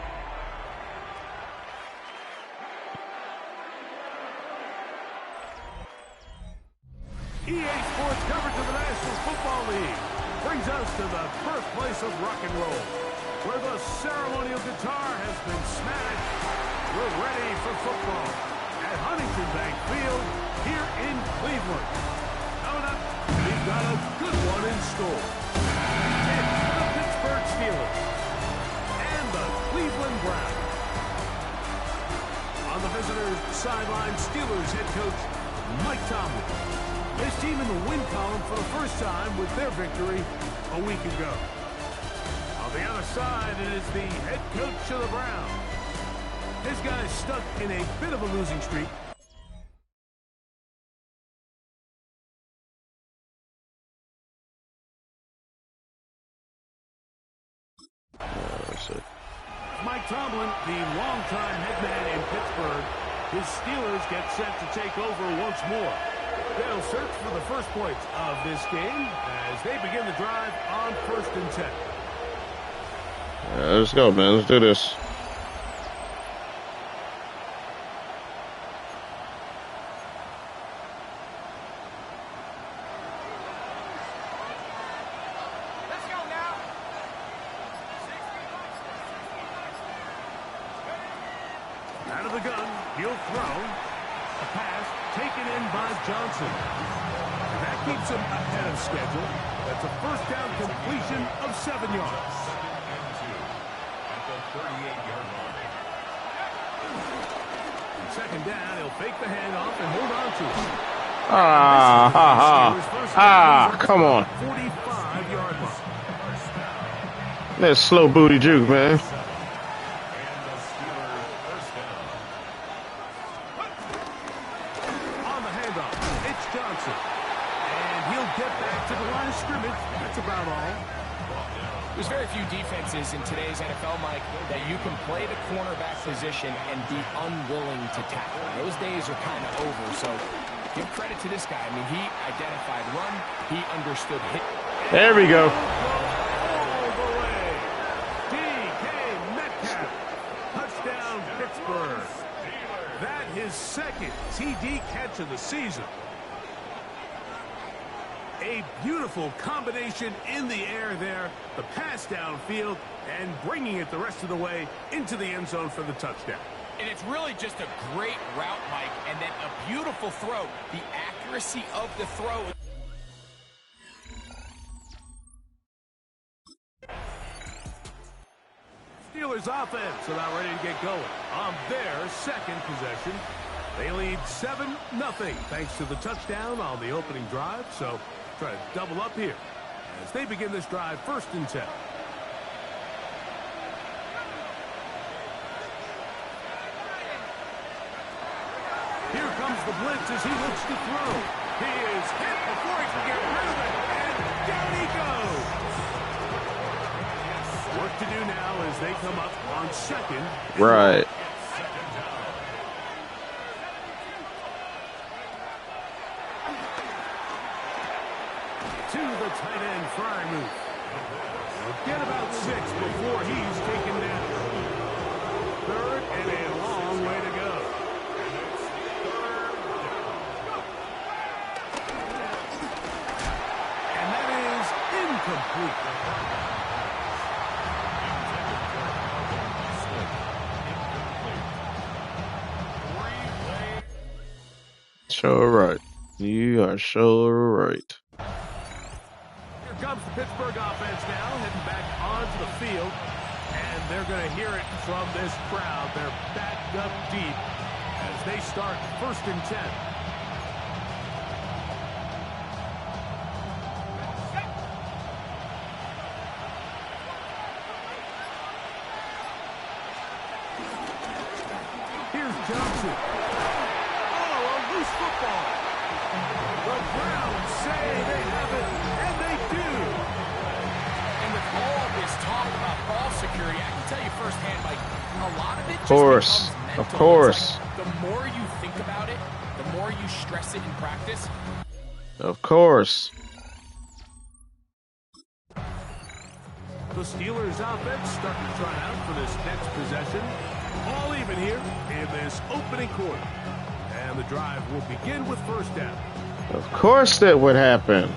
EA Sports coverage of the National Football League brings us to the birthplace of rock and roll, where the ceremonial guitar has been smashed. We're ready for football at Huntington Bank Field here in Cleveland. Coming up, we've got a good one in store. It's the Pittsburgh Steelers and the Cleveland Browns. On the visitors' sideline, Steelers head coach Mike Tomlin. His team in the win column for the first time with their victory a week ago. On the other side, it is the head coach of the Browns. His guy's stuck in a bit of a losing streak. Mike Tomlin, the longtime head man in Pittsburgh, his Steelers get set to take over once more. They'll search for the first points of this game as they begin the drive on 1st and 10. Let's go, man. Let's do this. Let's go now. Out of the gun, he'll throw. A pass taken in by Johnson. And that keeps him ahead of schedule. That's a first down completion of 7 yards. Second and 2 at the 38-yard line. And second down, he'll fake the handoff and hold on to it. Come on. 45-yard line. That's slow booty juke, man. There's very few defenses in today's NFL, Mike, that you can play the cornerback position and be unwilling to tackle. Those days are kind of over, so give credit to this guy. I mean, he identified run. He understood hit. There we go. All the way. D.K. Metcalf. Touchdown, Pittsburgh. That his second TD catch of the season. A beautiful combination in the air there, the pass downfield, and bringing it the rest of the way into the end zone for the touchdown. And it's really just a great route, Mike, and then a beautiful throw. The accuracy of the throw. Steelers offense about ready to get going on their second possession. They lead 7-0 thanks to the touchdown on the opening drive, so try to double up here as they begin this drive 1st and 10. Here comes the blitz as he looks to throw. He is hit before he can get rid of it, and down he goes. Work to do now as they come up on 2nd. Right. To the tight end Freiermuth. He'll get about 6 before he's taken down. 3rd and a long way to go. And that is incomplete. Sure right. You are sure right. Here comes the Pittsburgh offense now, heading back onto the field. And they're going to hear it from this crowd. They're backed up deep as they start 1st and 10. Here's Johnson. Oh, a loose football. The Browns say they have it, and they do. And with all this talk about ball security, I can tell you firsthand, Mike, a lot of it Of just course. becomes Of mental. course. It's like the more you think about it, the more you stress it in practice. Of course. The Steelers offense starting to try out for this next possession. All even here in this opening quarter. And the drive will begin with first down. Of course that would happen.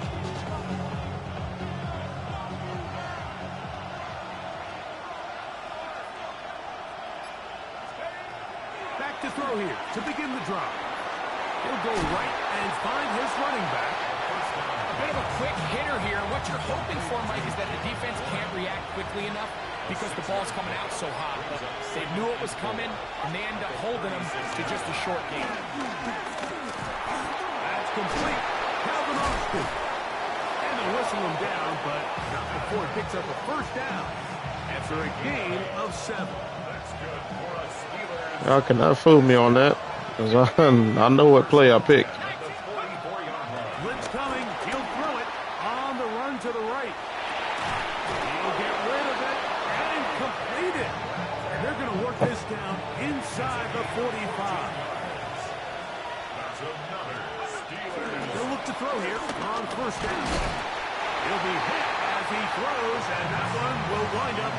Back to throw here to begin the drive. He'll go right and find his running back. A bit of a quick hitter here. What you're hoping for, Mike, is that the defense can't react quickly enough because the ball's coming out so hot. But they knew it was coming, and they end up holding them to just a short game. That's complete. Calvin Austin. And they'll whistle him down, but not before he picks up a first down after a gain of 7. That's good for a Steelers. Y'all cannot fool me on that. Because I know what play I picked. Blitz coming. He'll throw it on the run to the right. He'll get rid of it and complete it. And they're going to work this down inside the 45. He'll look to throw here on first down. He'll be hit as he throws, and that one will wind up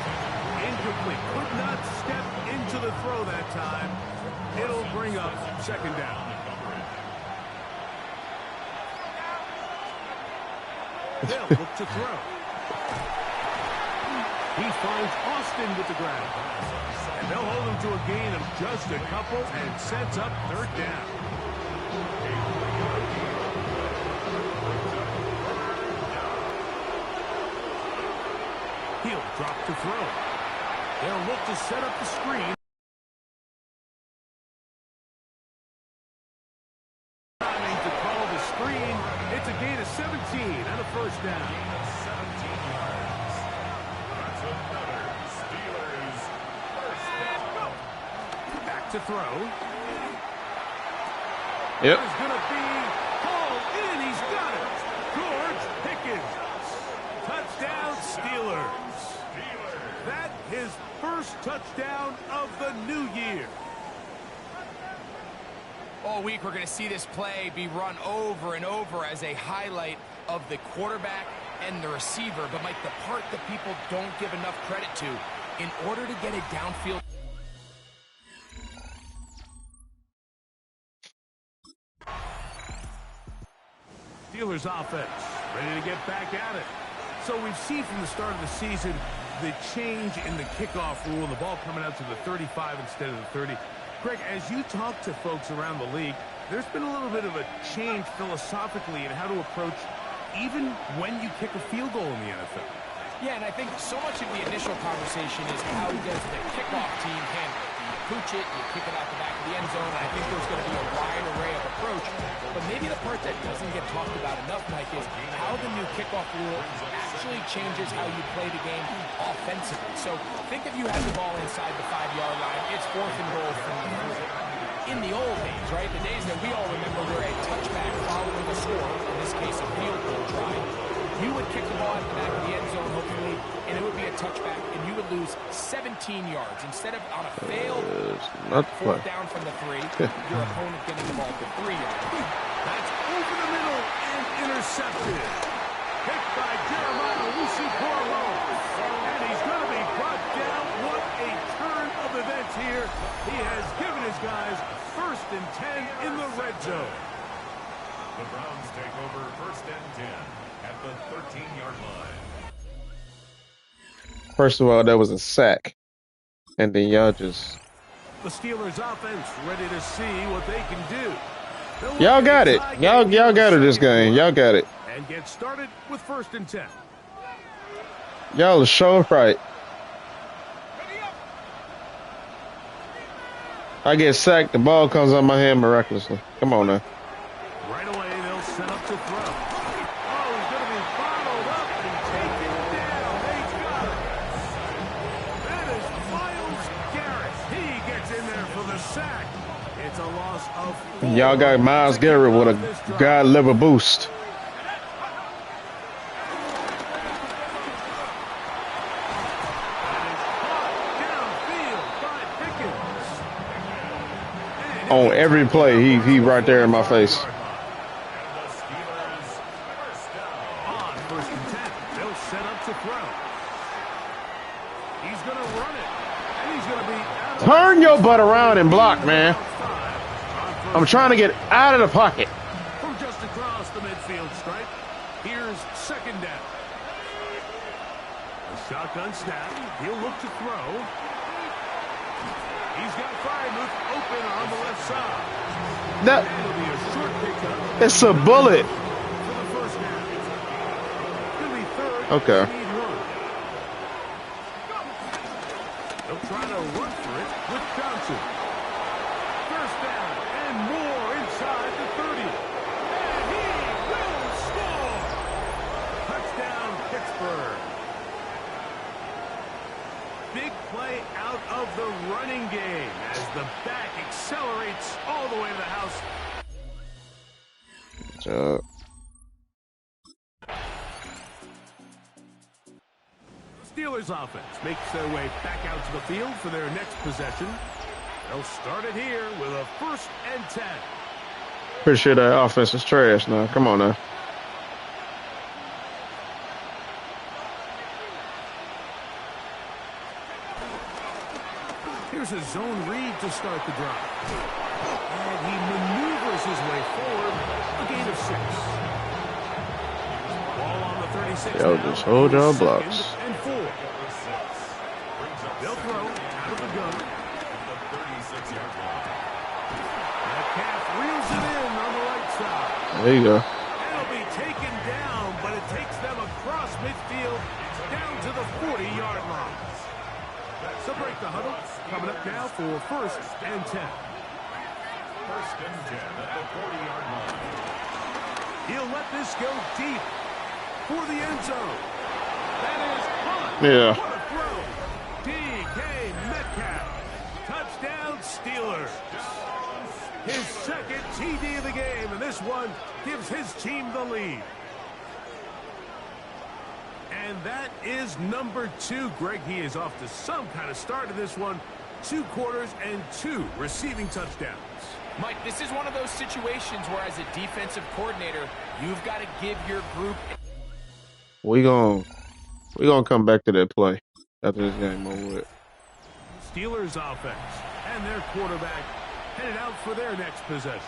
incomplete. Could not step into the throw that time. It'll bring up second down. They'll look to throw. He finds Austin with the ground. And they'll hold him to a gain of just a couple and sets up third down. He'll drop to throw. They'll look to set up the screen. Timing to call the screen. It's a gain of 17 and a first down. Back to throw. Yep. There's going to be called in. He's got it. George Pickens. Touchdown, Steelers. That his first touchdown of the new year. All week, we're going to see this play be run over and over as a highlight of the quarterback and the receiver. But, Mike, the part that people don't give enough credit to, in order to get it downfield. Steelers offense ready to get back at it. So we've seen from the start of the season the change in the kickoff rule, the ball coming out to the 35 instead of the 30. Greg, as you talk to folks around the league, there's been a little bit of a change philosophically in how to approach even when you kick a field goal in the NFL. Yeah, and I think so much of the initial conversation is how does the kickoff team handle it? You pooch it, you kick it out the back of the end zone, and I think there's going to be a wide array of approach. But maybe the part that doesn't get talked about enough, Mike, is how the new kickoff rule actually changes how you play the game offensively. So think if you had the ball inside the 5-yard line, it's 4th and goal from the 3. In the old days, right, the days that we all remember were a touchback following a score, in this case a field goal try, you would kick the ball at the back of the end zone, hopefully, and it would be a touchback, and you would lose 17 yards. Instead of on a failed 4th down from the 3, your opponent getting the ball to 3 yards. That's over the middle and intercepted. Picked by Jeremiah Lucy-Corlew. And he's going to be brought down. What a turn of events here. He has given his guys 1st and 10 in the red zone. The Browns take over 1st and 10 at the 13-yard line. First of all, that was a sack. And then y'all just... The Steelers offense ready to see what they can do. Y'all got it. Y'all got it this game. Y'all got it. And get started with 1st and 10. Y'all are sure right. I get sacked, the ball comes on my hand miraculously. Come on now. Right away, they'll set up to throw. Oh, he's going to be followed up and taken down. They've got it. That is Myles Garrett. He gets in there for the sack. It's a loss of 4. Y'all got Myles Garrett with a God level boost. On every play, he right there in my face. And the Steelers first down. On 1st and 10, they'll set up to throw. He's going to run it. And he's going to be out of Turn your butt around and block, man. 5 on I'm trying to get out of the pocket. from just across the midfield stripe. Here's 2nd down. A shotgun snap. He'll look to throw. He's got Freiermuth open on the left side. That It'll be a short pickup it's a bullet. for the 1st down. It's going to be 3rd. Okay. They need 1. They'll try to run for it with Johnson. 1st down and more inside the 30. And he will score. Touchdown, Pittsburgh. Big play out of the running game as the back accelerates all the way to the house. The Steelers offense makes their way back out to the field for their next possession. They'll start it here with a 1st and 10. Pretty sure that offense is trash now. Come on now. Here's a zone read to start the drive. And he maneuvers his way forward. A gain of 6. Ball on the 36. Yo, now. just hold your 2nd blocks. and 4. They'll throw out of the gun. The 36-yard line. Metcalf reels it in on the right side. There you go. It'll be taken down, but it takes them across midfield down to the 40-yard line. So break the huddle. Coming up now for 1st and 10. 1st and 10 at the 40-yard line. He'll let this go deep for the end zone. That is fun. Yeah. What a throw. DK Metcalf. Touchdown Steelers. His 2nd TD of the game, and this one gives his team the lead. And that is number 2. Greg, he is off to some kind of start in this one. 2 quarters and 2 receiving touchdowns. Mike, this is one of those situations where as a defensive coordinator, you've got to give your group... We gonna come back to that play after this game over with. Steelers offense and their quarterback headed out for their next possession.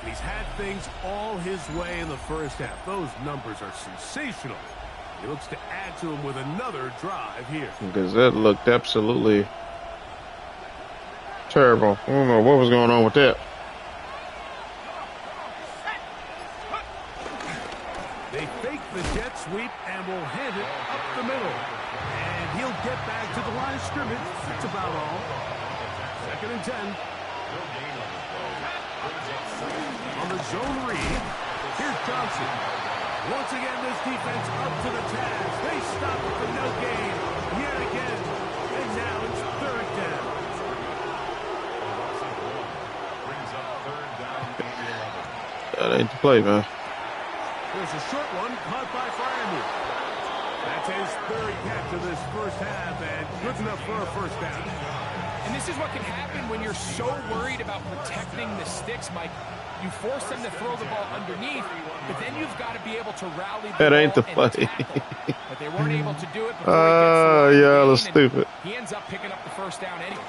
He's had things all his way in the 1st half. Those numbers are sensational. He looks to add to them with another drive here. Because that looked absolutely terrible. I don't know what was going on with that. They fake the jet sweep and will hand it up the middle. And he'll get back to the line of scrimmage. That's about all. 2nd and 10. On the zone read, here's Johnson. Once again, this defense up to the task. They stop it for no gain yet again. And now it's 3rd down. Brings up 3rd down and 11. That ain't the play, man. There's a short one caught by Freiermuth. That's his 3rd catch of this 1st half, and good enough for a 1st down. And this is what can happen when you're so worried about protecting the sticks, Mike. You force them to throw the ball underneath, but then you've got to be able to rally the That ain't ball the play. and tackle. But they weren't able to do it before he gets to the line y'all are and stupid. He ends up picking up the 1st down anyway.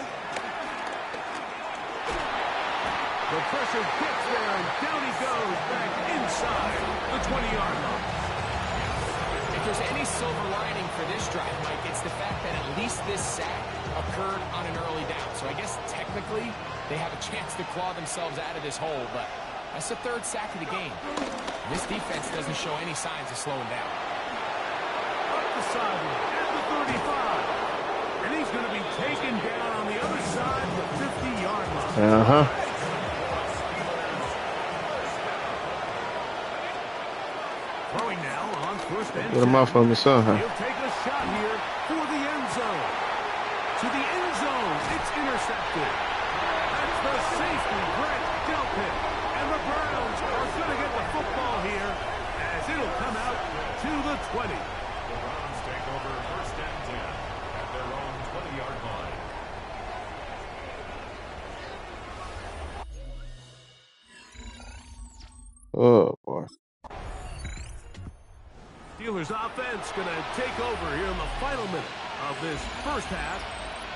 The pressure gets there, and down he goes back inside the 20-yard line. If there's any silver lining for this drive, Mike, it's the fact that at least this sack occurred on an early down. So I guess technically they have a chance to claw themselves out of this hole, but that's the 3rd sack of the game. This defense doesn't show any signs of slowing down. Up the sideline at the 35. And he's going to be taken down on the other side of the 50-yard line. Uh-huh. Throwing now on 1st and 10. Get him off on me somehow. He'll take a shot here for the end zone. To the end zone. It's intercepted. That's the safety, Brett Delpit. And the Browns are going to get the football here as it'll come out to the 20. The Browns take over 1st and 10 at their own 20-yard line. Oh boy. Steelers offense going to take over here in the final minute of this first half.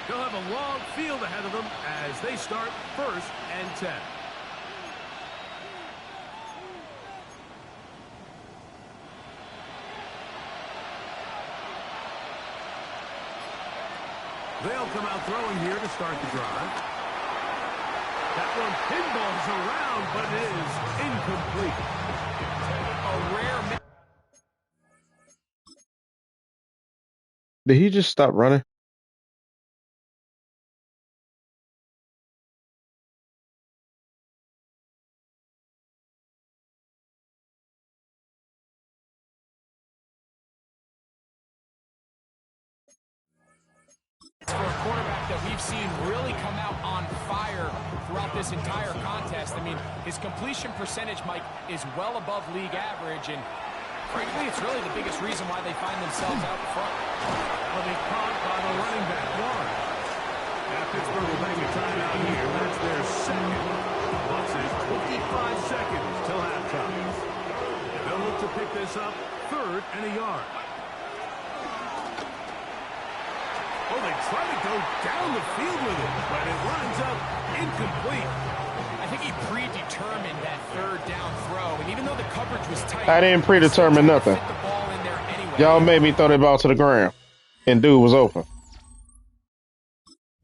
They'll have a long field ahead of them as they start 1st and 10. They'll come out throwing here to start the drive. That one pinballs around, but it is incomplete. A rare. Did he just stop running? For a quarterback that we've seen really come out on fire throughout this entire contest. I mean, his completion percentage, Mike, is well above league average, and frankly, it's really the biggest reason why they find themselves out front. Well, they caught by the running back one. Now Pittsburgh will take a timeout here. That's their second. Watch it, 25 seconds till halftime. They'll look to pick this up 3rd and a yard. Oh, they try to go down the field with it, but it winds up incomplete. I think he predetermined that 3rd down throw, and even though the coverage was tight, I didn't predetermine nothing. Y'all made me throw the ball to the ground, and dude was open.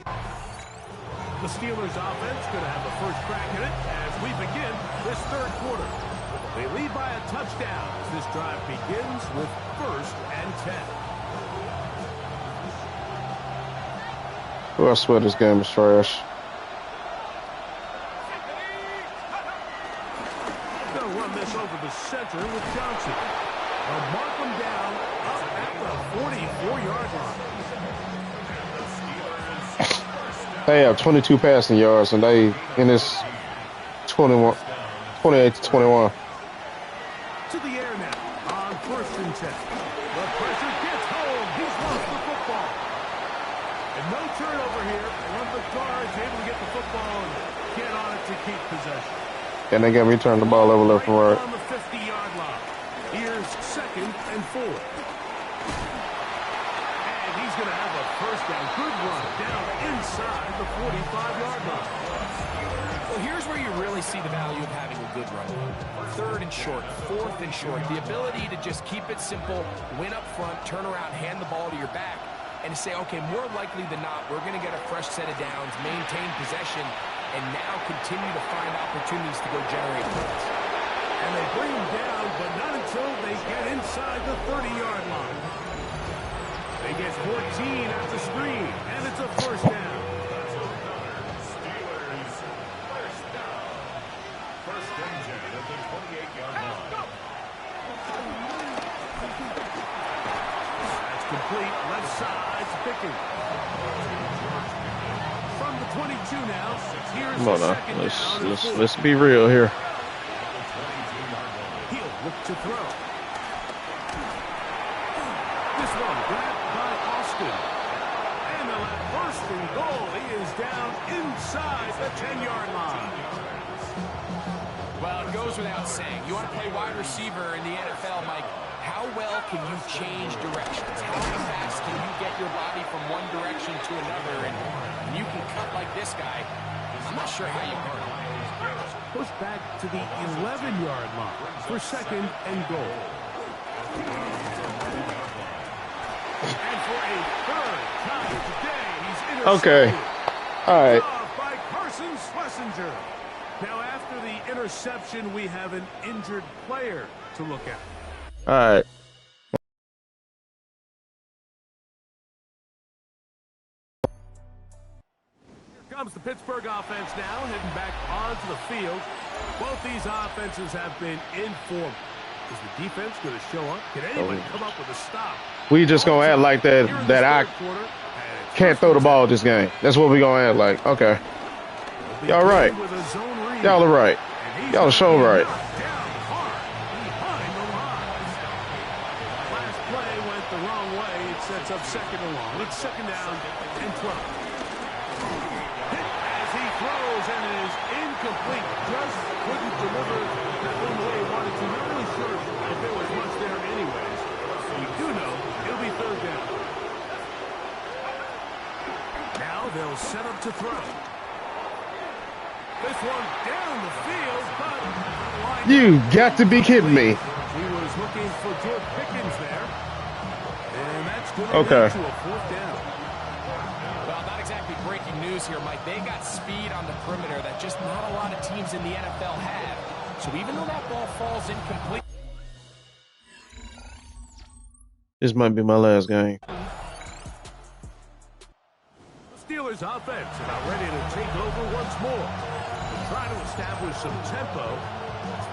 The Steelers offense going to have the first crack at it as we begin this 3rd quarter. They lead by a touchdown as this drive begins with 1st and 10. Well, I swear this game is trash. They'll run this over the center with Johnson. They'll mark them down up at the 44-yard line. They have 22 passing yards, and they in this 28 to 21. To the air now on 1st and 10. The pressure gets home. He's lost the football. And no turnover here. One of the guards able to get the football and get on it to keep possession. And they got me turn the ball over left and right. On the 50-yard line. Here's 2nd and 4. And he's going to have a first down. Good run down inside the 45-yard line. Well, here's where you really see the value of having a good run. 3rd and short, 4th and short. The ability to just keep it simple, win up front, turn around, hand the ball to your back, and to say, okay, more likely than not, we're going to get a fresh set of downs, maintain possession, and now continue to find opportunities to go generate points. And they bring him down, but not until they get inside the 30-yard line. They get 14 at the screen, and it's a first down. Steelers first down. 1st and 10 at the 28-yard line. That's complete. Left side to Pickens. From the 22 now. Here's Come on the now, second down. let's be real here. He'll look to throw. This one grabbed by Austin. And the first and goal. He is down inside the 10-yard line. Well, it goes without saying. You want to play wide receiver in the NFL, Mike. How well can you change directions? How fast can you get your body from one direction to another? And you can cut like this guy. I'm not sure how you guard him. Push back to the 11-yard line for 2nd and goal. And for a 3rd time today, he's intercepted. Okay. All right. By Carson Schlesinger. Now, after the interception, we have an injured player to look at. All right. Here comes the Pittsburgh offense now, heading back onto the field. Both these offenses have been in form. Is the defense going to show up? Can anyone come up with a stop? We just gonna act like that I can't throw the ball this game. That's what we gonna act like. Okay. Y'all right. Y'all are right. Y'all are so right. Last play went the wrong way. It sets up 2nd and long. It's 2nd down and 12. Hit as he throws and it is incomplete. Just couldn't deliver that one the way he wanted to. Not really sure if there was much there anyways. We do know it'll be third down. Now they'll set up to throw. This one down the field, but You got to be kidding me. he was looking for George Pickens there. And that's going to Okay. lead to a fourth down. Well, not exactly breaking news here, Mike. They got speed on the perimeter that just not a lot of teams in the NFL have. So even though that ball falls incomplete. This might be my last game. The Steelers offense about ready to take over once more. They're trying to establish some tempo.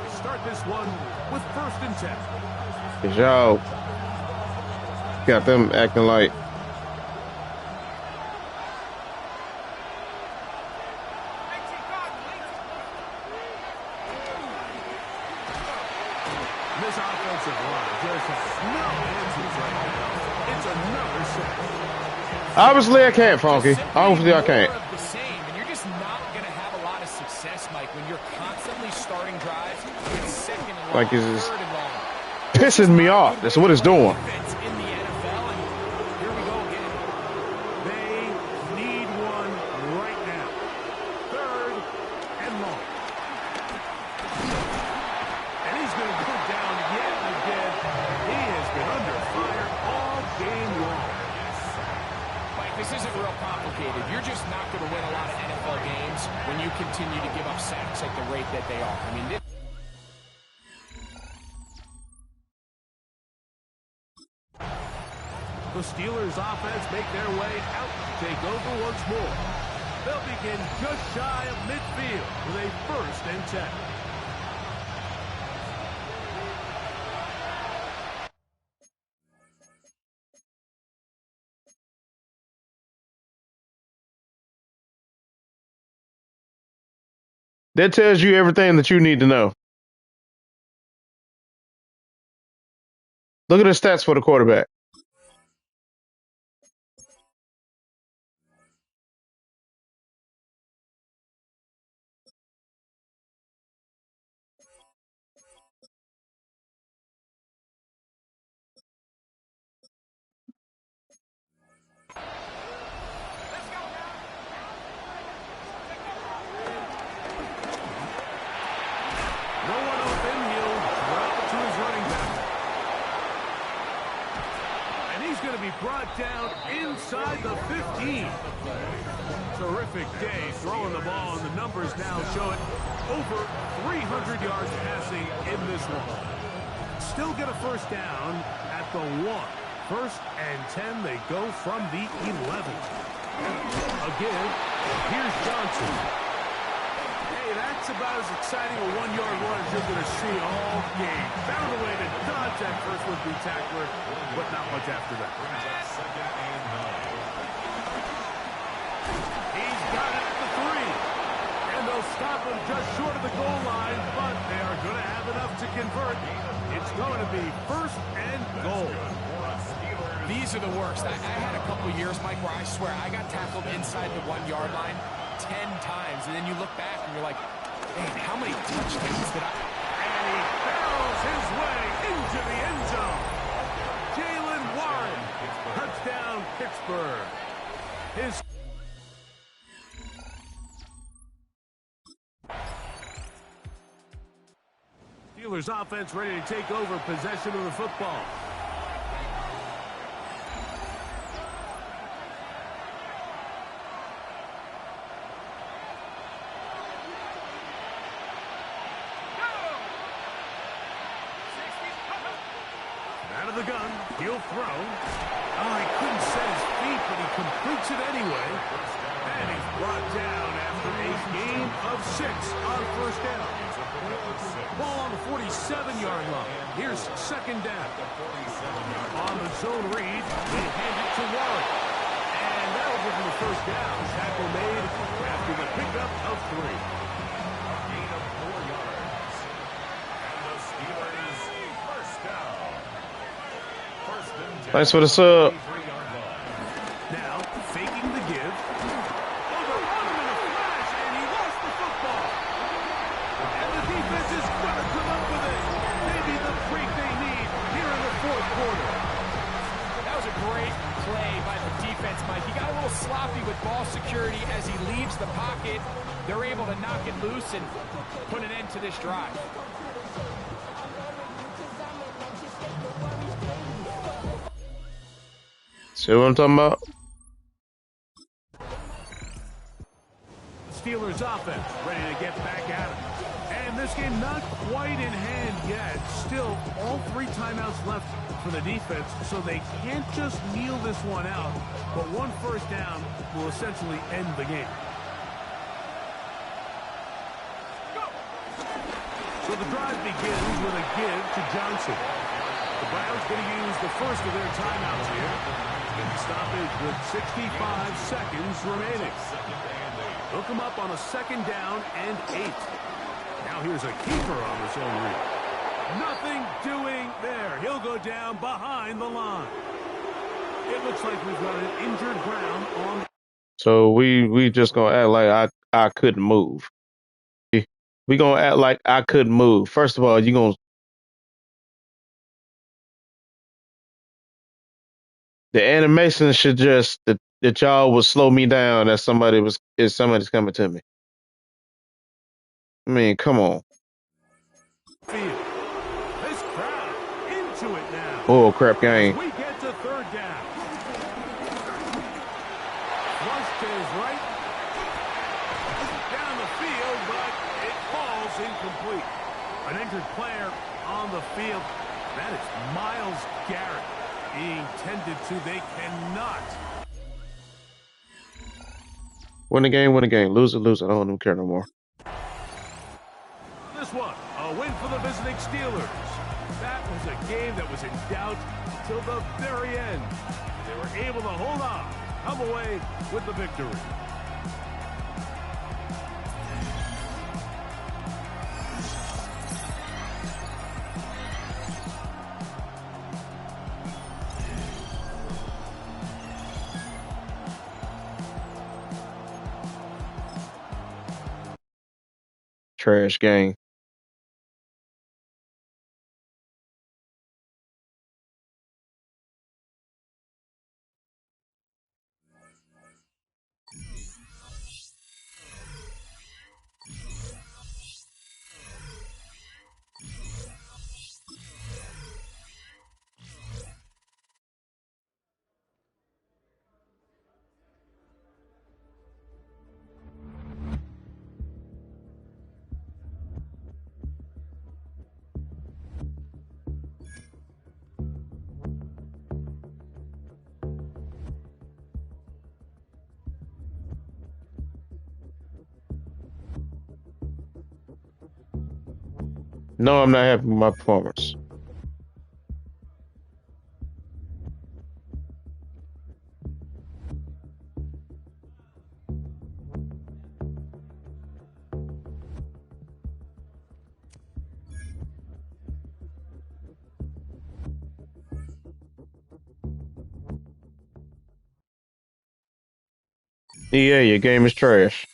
They start this one with 1st and 10. Cause y'all got them acting like This offensive line just has no answers right now. It's another sack. obviously I can't, Funky. Obviously I can't. More of the same, and you're just not going to have a lot of success, Mike, when you're constantly starting drives with 2nd and long, Like, it's just 3rd and long. pissing me off. That's what it's doing. Defense in the NFL, and here we go again. They need one right now. 3rd and long. And he's going to go down yet again. He has been under fire all game long. Mike, this isn't real complicated. You're just not going to win a lot of NFL games when you continue to give up sacks at the rate that they are. I mean, The Steelers offense make their way out to take over once more. They'll begin just shy of midfield with a 1st and 10. That tells you everything that you need to know. Look at the stats for the quarterback. No one open. He'll drop it to his running back. And he's going to be brought down inside the 15. Terrific day throwing the ball, and the numbers now show it over 300 yards passing in this one. Still get a 1st down at the 1. 1st and 10. They go from the 11. Again, here's Johnson. Hey, that's about as exciting a 1-yard run as you're going to see all game. Found a way to dodge that first would-be tackler, but not much after that. He's got it at the 3. And they'll stop him just short of the goal line, but they are going to have enough to convert. It's going to be 1st and goal. these are the worst. I had a couple years, Mike, where I swear I got tackled inside the 1-yard line 10 times, and then you look back and you're like, man, how many touchdowns did I... And he barrels his way into the end zone. Jalen Warren, touchdown Pittsburgh. His Steelers offense ready to take over possession of the football. Out of the gun, he'll throw. Oh, he couldn't set his feet, but he completes it anyway. And he's brought down after a gain of 6 on first down. Ball on the 47-yard line. Here's second down. On the zone read, they hand it to Warren. And that'll give him the first down. Tackle made after the pickup of 3. Gain of 4 yards. And the Steelers first down. Thanks for the sub. Now, faking the give. Overrun him in a flash, and he lost the with ball security as he leaves the pocket. They're able to knock it loose and put an end to this drive. See what I'm talking about? Steelers offense ready to get back at it. And this game not quite in hand yet. Still, all 3 timeouts left for the defense, so they can't just kneel this one out. But 1 first down will essentially end the game. So the drive begins with a give to Johnson. The Browns going to use the first of their timeouts here. Getting stoppage with 65 seconds remaining. Hook him up on a 2nd down and 8. Now here's a keeper on his own read. Nothing doing there. He'll go down behind the line. It looks like we've got an injured Brown on. So we just gonna act like I couldn't move. We gonna act like I couldn't move. First of all, you gonna the animation should just that y'all would slow me down as somebody's coming to me. I mean, come on. Field. This crowd into it now. Oh crap game. We get to 3rd down. Flush to his right. Down the field, but it falls incomplete. An injured player on the field. That is Myles Garrett being tended to. They cannot. Win the game, win the game. Lose it, lose it. I don't even care no more. This one, a win for the visiting Steelers. That was a game that was in doubt till the very end. They were able to hold on, come away with the victory. Trash game. No, I'm not happy with my performance. Yeah, your game is trash.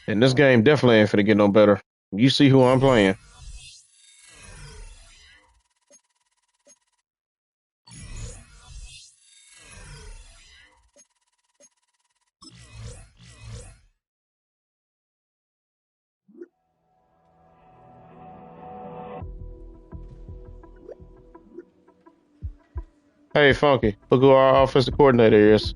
And this game definitely ain't finna get no better. You see who I'm playing. Hey, Funky, look who our offensive coordinator is.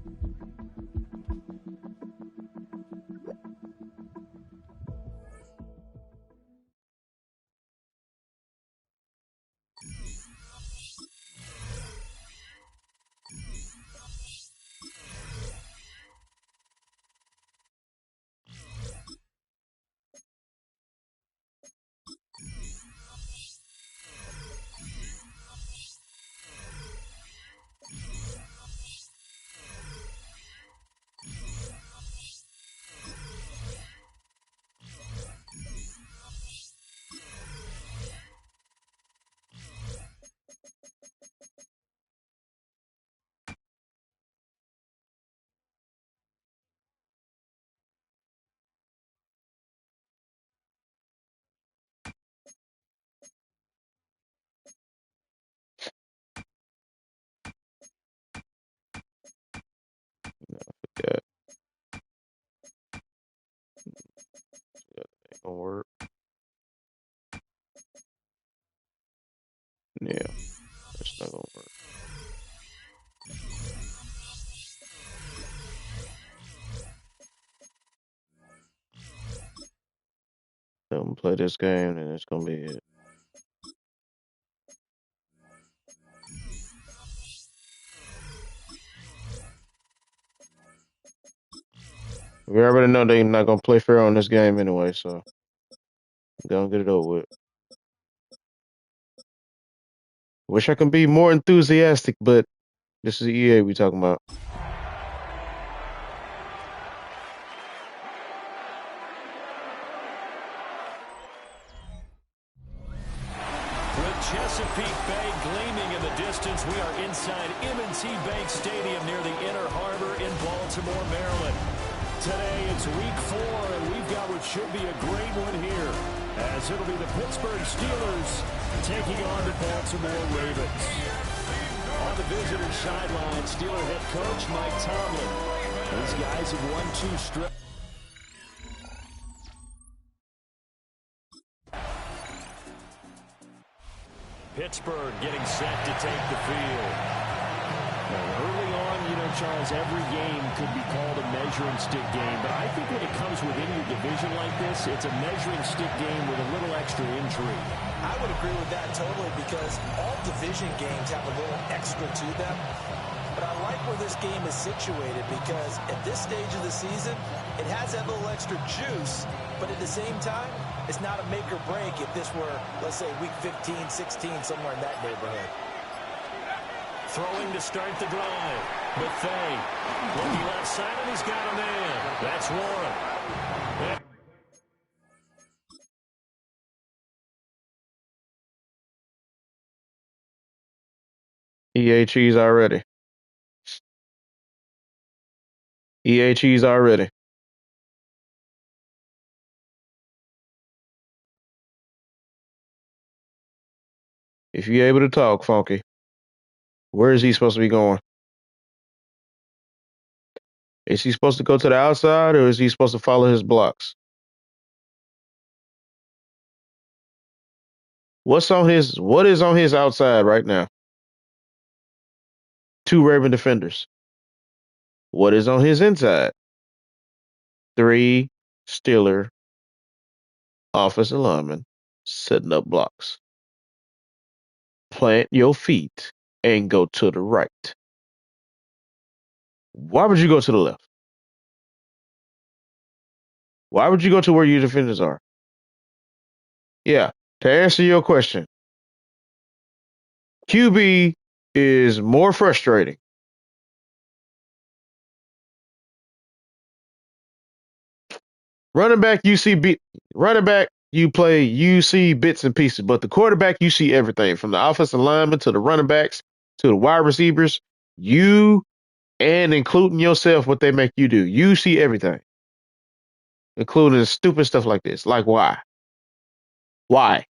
that. That ain't gonna work. Yeah, that's not gonna work. I'm gonna play this game, and it's gonna be it. We already know they're not gonna play fair on this game anyway, so I'm gonna get it over with. Wish I could be more enthusiastic, but this is EA we talking about. With Chesapeake Bay gleaming in the distance, we are inside M&T Bank Stadium near the Inner Harbor in Baltimore, Maryland. Today it's week 4, and we've got what should be a great one here, as it'll be the Pittsburgh Steelers taking on the Baltimore Ravens. On the visitor sideline, Steeler head coach Mike Tomlin. These guys have won 2 straight. Pittsburgh getting set to take the field. Now, early on, Charles, every game could be called a measuring stick game, but I think when it comes within your division like this, it's a measuring stick game with a little extra intrigue. I would agree with that totally, because all division games have a little extra to them. But I like where this game is situated, because at this stage of the season, it has that little extra juice, but at the same time, it's not a make or break if this were, let's say, week 15, 16, somewhere in that neighborhood. Throwing to start the drive. Buffet looking left side, and he's got a man. That's Warren. EA cheese already. EA cheese already. If you're able to talk, Funky, where is he supposed to be going? Is he supposed to go to the outside, or is he supposed to follow his blocks? What is on his outside right now? 2 Raven defenders. What is on his inside? 3 Steeler offensive linemen setting up blocks. Plant your feet and go to the right. Why would you go to the left? Why would you go to where your defenders are? Yeah, to answer your question, QB is more frustrating. Running back, you play, you see bits and pieces, but the quarterback, you see everything from the offensive lineman to the running backs to the wide receivers. You and including yourself, what they make you do. You see everything, including stupid stuff like this. Like why? Why?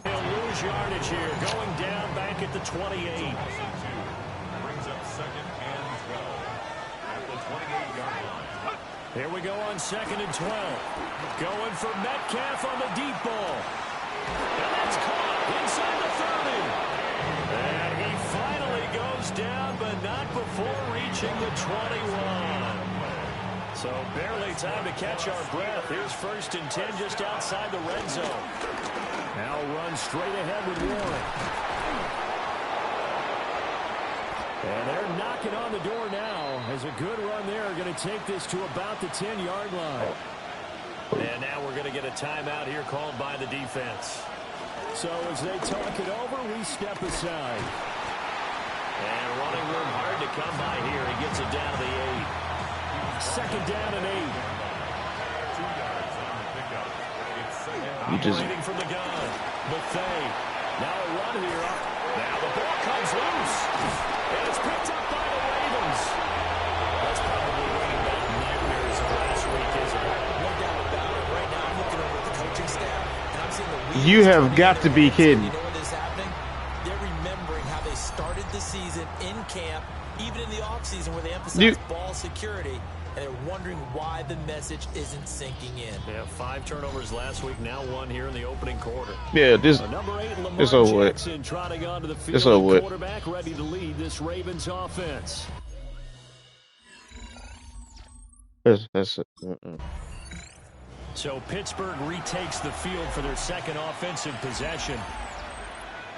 He'll lose yardage here, going down back at the 28. Brings up 2nd and 12 at the 28-yard line. Here we go on 2nd and 12. Going for Metcalf on the deep ball. And that's caught inside the 30. And he finally goes down, but not before reaching the 21. So barely time to catch our breath. Here's 1st and 10 just outside the red zone. Now run straight ahead with Warren. And they're knocking on the door now, as a good run there are going to take this to about the 10-yard line. And now we're going to get a timeout here called by the defense. So as they talk it over, we step aside. And running room hard to come by here. He gets it down to the 8. 2nd down and 8. 2 yards on the pickup. It's 2nd. Operating from the gun. Buffet. Now a run here. Now the ball comes loose. And it's picked up by the Ravens. That's probably bringing back nightmares of last week, isn't it? No doubt about it. Right now, I'm looking over at the coaching staff, and I'm seeing the wheels. You have got to be kidding. You know what is happening? They're remembering how they started the season in camp, even in the offseason where they emphasize ball security, and they're wondering why the message isn't sinking in. They have 5 turnovers last week, now 1 here in the opening quarter. Yeah, this number 8, it's Lamar over Jackson, trotting onto the field. It's over with. Quarterback ready to lead this Ravens offense. That's So Pittsburgh retakes the field for their second offensive possession.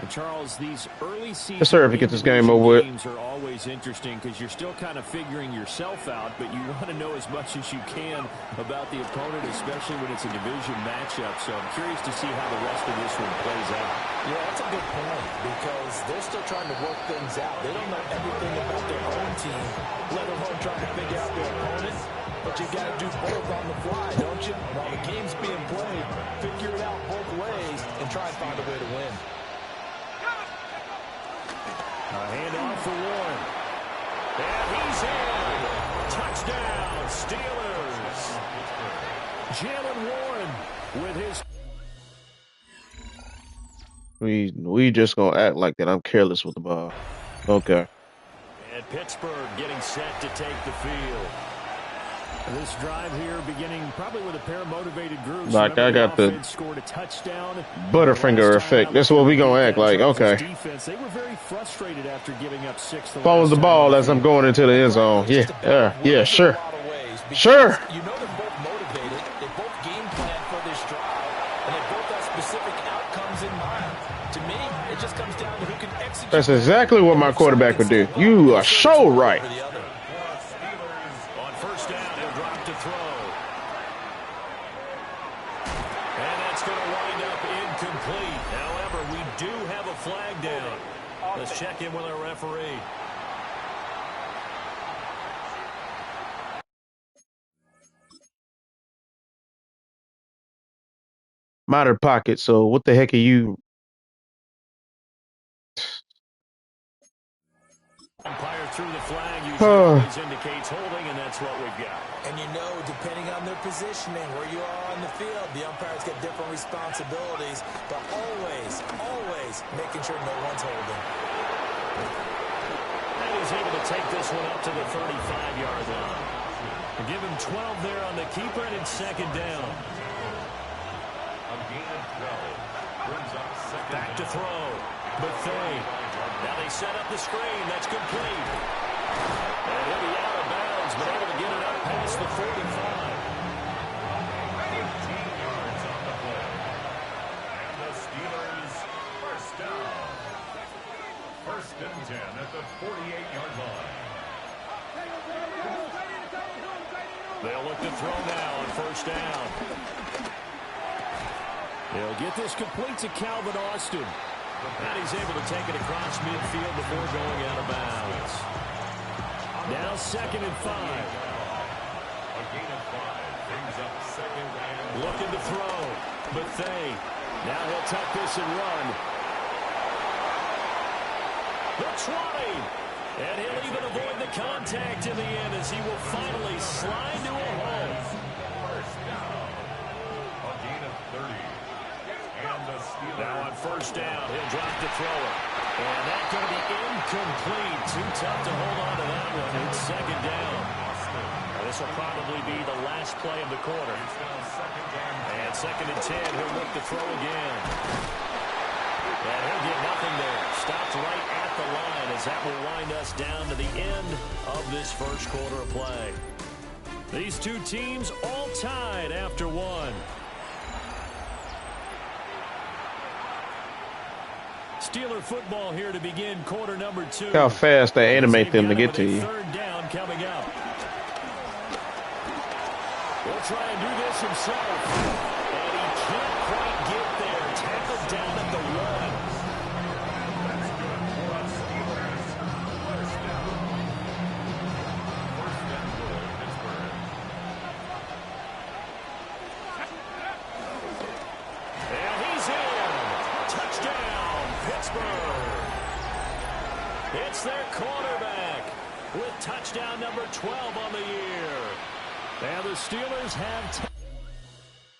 And Charles, these early season to get this game over with. games are always interesting because you're still kind of figuring yourself out, but you want to know as much as you can about the opponent, especially when it's a division matchup. So I'm curious to see how the rest of this one plays out. Yeah, that's a good point because they're still trying to work things out. They don't know everything about their own team, let alone trying to figure out their opponent. But you got to do both on the fly, don't you? While the game's being played, figure it out both ways and try and find a way to win. A handoff for Warren. And he's in. Touchdown, Steelers. Jalen Warren with his... We just gonna act like that. I'm careless with the ball. Okay. And Pittsburgh getting set to take the field. This drive here beginning probably with a pair of motivated groups. Like I got the scored a touchdown. Butterfinger effect. That's what we gonna act like. Okay. Defense, they were very frustrated after giving up 6. Follow the ball as I'm going into the end zone. Yeah, sure. Sure. You know they're both motivated. They both game plan for this drive, and they both have specific outcomes in mind. To me, it just comes down to who can execute. That's exactly what my quarterback would do. You are so right. Let's check in with our referee. Minor pocket, so what the heck are you? Umpire through the flag usually indicates holding, and that's what we've got. And you know, depending on their positioning, where you are on the field, the umpires get different responsibilities, but always making sure no one's holding. And he's able to take this one up to the 35-yard line. And give him 12 there on the keeper, and it's second down. A gain of 12. Brings up second. Back to throw. Buffet. Now they set up the screen. That's complete. And he'll be out of bounds, but able to get it up past the 45. 15 yards on the play. And the Steelers first down. First and 10 at the 48-yard line. They'll look to throw now on first down. They'll get this complete to Calvin Austin. And he's able to take it across midfield before going out of bounds. Now second and 5. A gain of 5 brings up second and... Looking to throw. Buffet. Now he'll tuck this and run. The 20. And he'll even avoid the contact in the end as he will finally slide to a hole. First down. A gain of 30. And the Steelers... Now on first down, he'll drop to throw it. And that's going to be incomplete. Too tough to hold on to that one. It's second down. This will probably be the last play of the quarter. And second and 10, he'll look to throw again. And he'll get nothing there. Stopped right at the line as that will wind us down to the end of this first quarter of play. These two teams all tied after one. Steeler football here to begin quarter number 2. How fast they animate them to get to you. Third down coming up. He'll try and do this himself. And he can't quite get there. Tackled down at the 1. And he's in. Touchdown, Pittsburgh. It's their quarterback with touchdown number 12 on the year. And the Steelers have...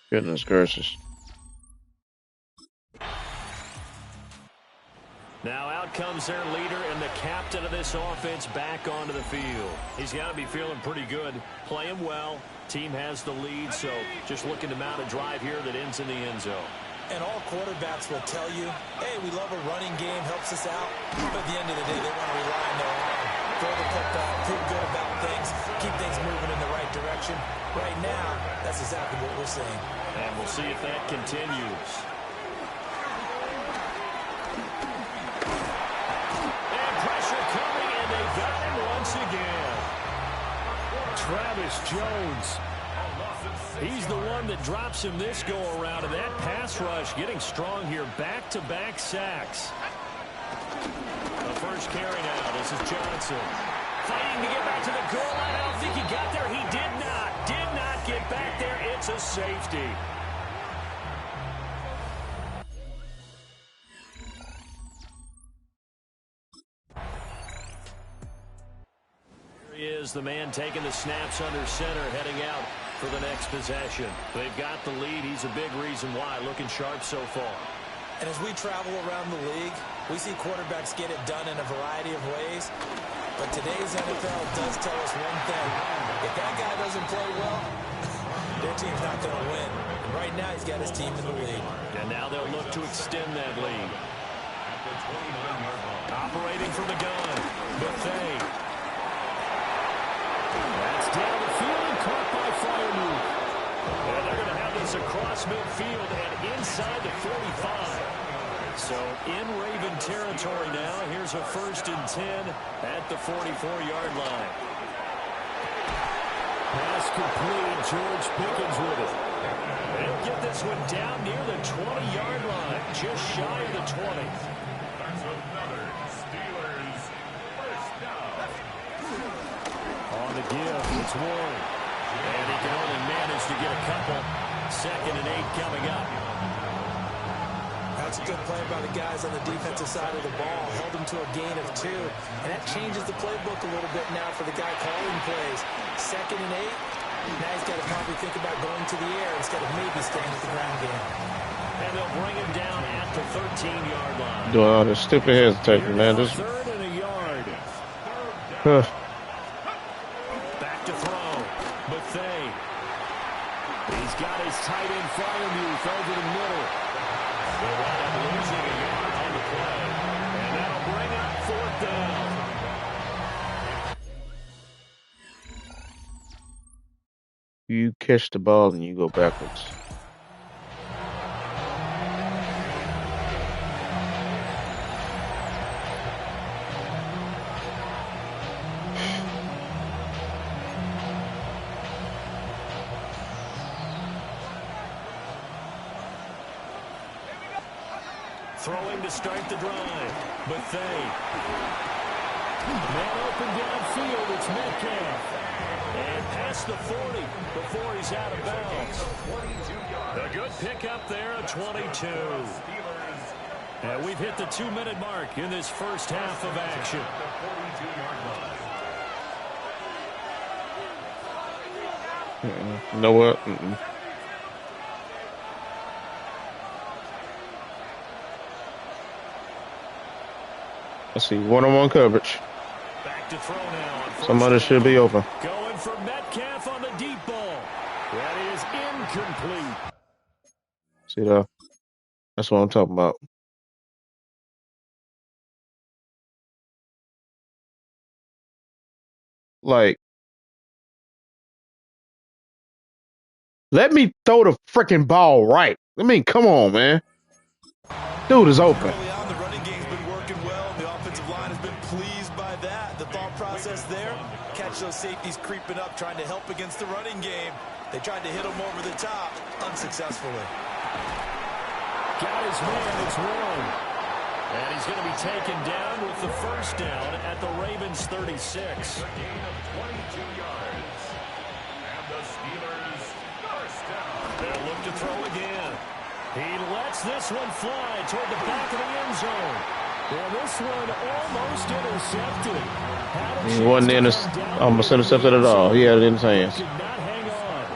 Goodness gracious. Now out comes their leader and the captain of this offense back onto the field. He's got to be feeling pretty good, playing well. Team has the lead, so just looking to mount a drive here that ends in the end zone. And all quarterbacks will tell you, hey, we love a running game, helps us out. But at the end of the day, they want to rely on their arm. Throw the football, feel good about things, keep things moving in the right direction. Right now, that's exactly what we're seeing. And we'll see if that continues. And pressure coming, and they got him once again. Travis Jones. He's the one that drops him this go-around, and that pass rush getting strong here. Back-to-back sacks. The first carry now. This is Johnson. Fighting to get back to the goal line. I don't think he got there. He did not. Did not get back there. It's a safety. Here he is, the man taking the snaps under center, heading out for the next possession. They've got the lead. He's a big reason why. Looking sharp so far. And as we travel around the league, we see quarterbacks get it done in a variety of ways. But today's NFL does tell us one thing. If that guy doesn't play well, their team's not going to win. And right now, he's got his team in the lead. And now they'll look to extend that lead. Operating from the gun. Buffet. That's down the field and caught by Freiermuth. And they're going to have this across midfield and inside the 45. So in Raven territory now. Here's a 1st and 10 at the 44-yard line. Pass complete. George Pickens with it. They'll get this one down near the 20-yard line, just shy of the 20. That's another Steelers first down. On the give, it's Warren. And he can only manage to get a couple. 2nd and 8 coming up. That's a good play by the guys on the defensive side of the ball. Held them to a gain of 2. And that changes the playbook a little bit now for the guy calling plays. 2nd and 8. Now he's got to probably think about going to the air instead of maybe staying at the ground game. And they'll bring him down at the 13-yard line. Doing all this stupid hesitation, man. Just 3rd and a yard. Back to throw. Buffet. He's got his tight end Freiermuth over the middle. They wind up losing a yard on the play. And that'll bring up 4th down. you catch the ball and you go backwards. Throwing to start the drive. Buffet. Man open downfield. It's Metcalf. And past the 40 before he's out of bounds. A good pickup there at 22. And we've hit the 2-minute mark in this first half of action. You know what? Let's see, one-on-one coverage. Back to throw now. Somebody should be open. Going for Metcalf on the deep ball. That is incomplete. See that? That's what I'm talking about. Like, let me throw the freaking ball right. I mean, come on, man. Dude is open. Early on, the running game's been working well, and the offensive line has been pleased by that. The thought process there, catch those safeties creeping up, trying to help against the running game. They tried to hit them over the top, unsuccessfully. Got his man, it's Warren. And he's going to be taken down with the first down at the Ravens 36. A gain of 22 yards. And the Steelers first down. They'll look to throw again. He lets this one fly toward the back of the end zone. Well, this one almost intercepted. He wasn't almost intercepted at all. He had it in his hands. Did not hang on.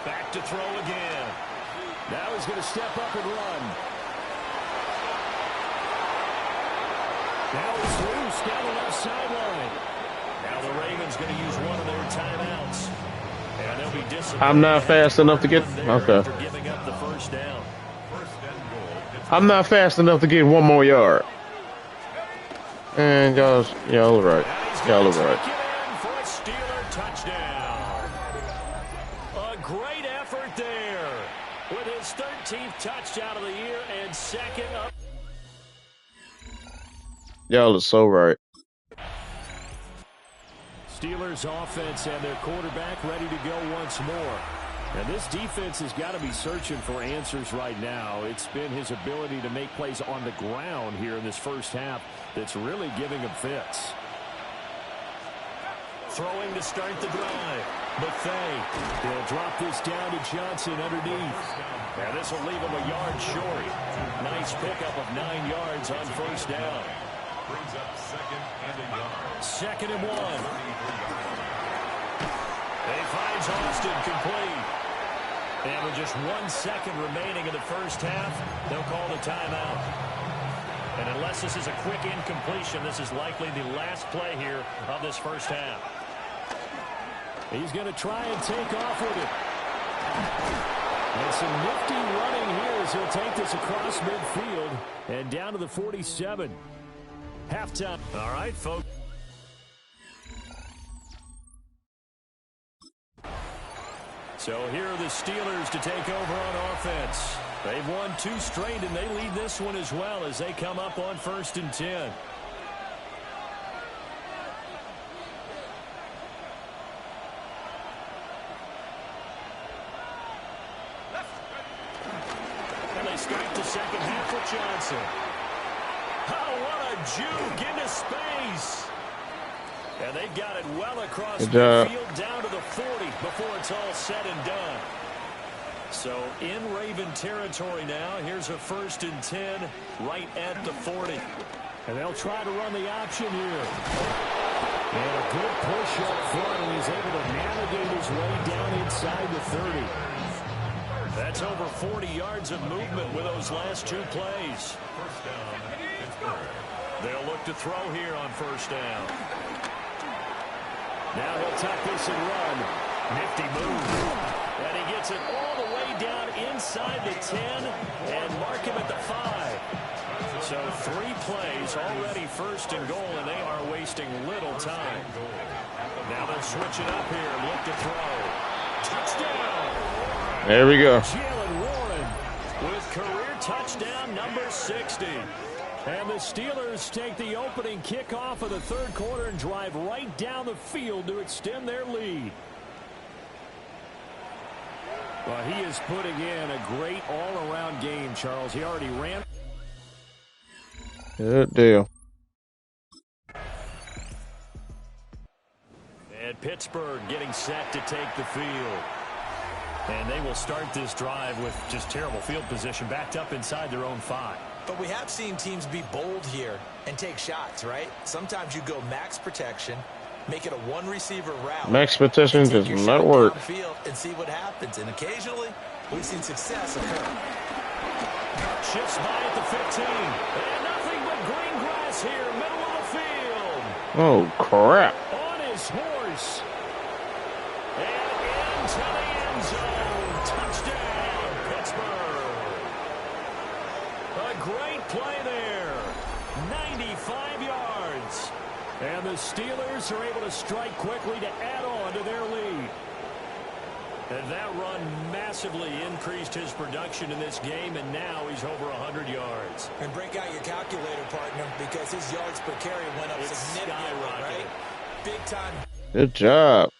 Back to throw again. Now he's going to step up and run. down the left sideline. Now the Ravens going to use one of their timeouts. And they'll be disappointed. I'm not fast enough to get. Okay. After giving up the first down. I'm not fast enough to get 1 more yard. And y'all right. Y'all right. For a Steeler touchdown. A great effort there with his 13th touchdown of the year and second up. Y'all are so right. Steelers offense and their quarterback ready to go once more. And this defense has got to be searching for answers right now. It's been his ability to make plays on the ground here in this first half that's really giving him fits. Throwing to start the drive. Buffet. They'll drop this down to Johnson underneath. And this will leave him a yard short. Nice pickup of 9 yards on first down. Brings up second and a yard. 2nd and 1. He finds Austin complete. And with just 1 second remaining in the first half, they'll call the timeout. And unless this is a quick incompletion, this is likely the last play here of this first half. He's going to try and take off with it. And some nifty running here as he'll take this across midfield and down to the 47. Halftime. All right, folks. So here are the Steelers to take over on offense. They've won 2 straight, and they lead this one as well as they come up on 1st and 10. And they start the second half with Johnson. Oh, what a juke into space. And they've got it well across the field down to the 40 before it's all said and done. So in Raven territory now, here's a 1st and 10 right at the 40. And they'll try to run the option here. And a good push up front, and he's able to navigate his way down inside the 30. That's over 40 yards of movement with those last 2 plays. First down, Pittsburgh. They'll look to throw here on first down. Now he'll tuck this and run. Nifty move. And he gets it all the way down inside the 10 and mark him at the 5. So 3 plays already 1st and goal, and they are wasting little time. Now they'll switch it up here and look to throw. Touchdown! There we go. Jalen Warren with career touchdown number 60. And the Steelers take the opening kickoff of the 3rd quarter and drive right down the field to extend their lead. Well, he is putting in a great all-around game, Charles. He already ran. Good deal. And Pittsburgh getting set to take the field. And they will start this drive with just terrible field position, backed up inside their own 5. But we have seen teams be bold here and take shots, right? Sometimes you go max protection, make it a 1-receiver route. Max protection does not work. And see what happens. And occasionally, we've seen success occur. Shifts by at the 15. And nothing but green grass here, middle of the field. Oh, crap. On his horse. And into the end zone. Touchdown, Pittsburgh. A great play there. 95 yards. And the Steelers are able to strike quickly to add on to their lead. And that run massively increased his production in this game, and now he's over 100 yards. And break out your calculator, partner, because his yards per carry went up significantly, right? Big time. Good job.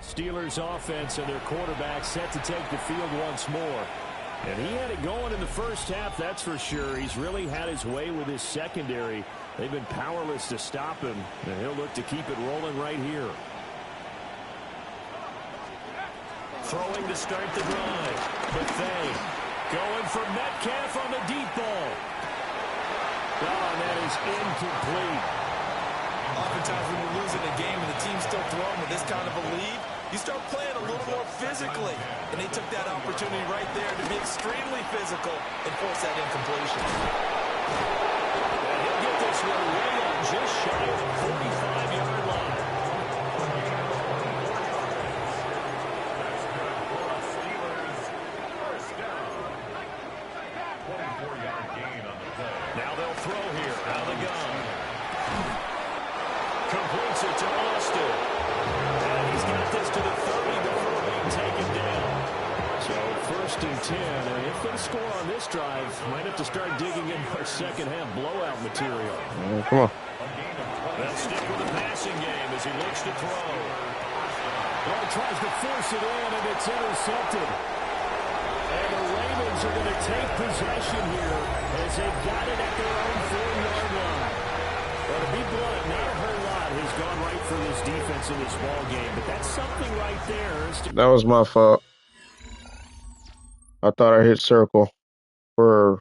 Steelers offense and their quarterback set to take the field once more. And he had it going in the first half, that's for sure. He's really had his way with his secondary. They've been powerless to stop him, and he'll look to keep it rolling right here. Throwing to start the drive. Buffet going for Metcalf on the deep ball. Oh, and that is incomplete. Oftentimes when we're losing a game and the team's still throwing with this kind of a lead, You start playing a little more physically. And they took that opportunity right there to be extremely physical and force that incompletion. And he'll get this one way up just shy of the 45-yard line. Now they'll throw here out of the gun. Completes it to Austin. And he's got this to the 30 before being taken down. So 1st and 10. And if they score on this drive, might have to start digging in our second-half blowout material. Come on. They'll stick with the passing game as he looks to throw. Well, tries to force it in, and it's intercepted. And the Ravens are going to take possession here as they've got it at their own 4-yard line. Well, to be blunt, not a whole lot has gone right for this defense in this ball game, but that's something right there. That was my fault. I thought I hit circle for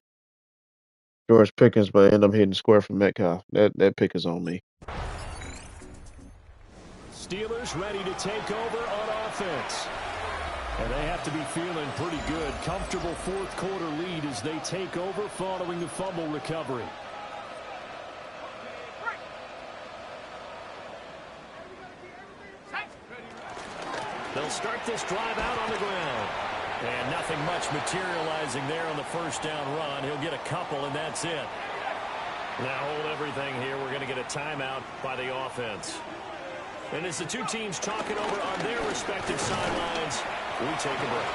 George Pickens, but I ended up hitting square for Metcalf. That pick is on me. Steelers ready to take over on offense. And they have to be feeling pretty good. Comfortable fourth-quarter lead as they take over following the fumble recovery. They'll start this drive out on the ground. And nothing much materializing there on the first down run. He'll get a couple, and that's it. Now hold everything here. We're going to get a timeout by the offense. And as the two teams talking over on their respective sidelines, we take a break.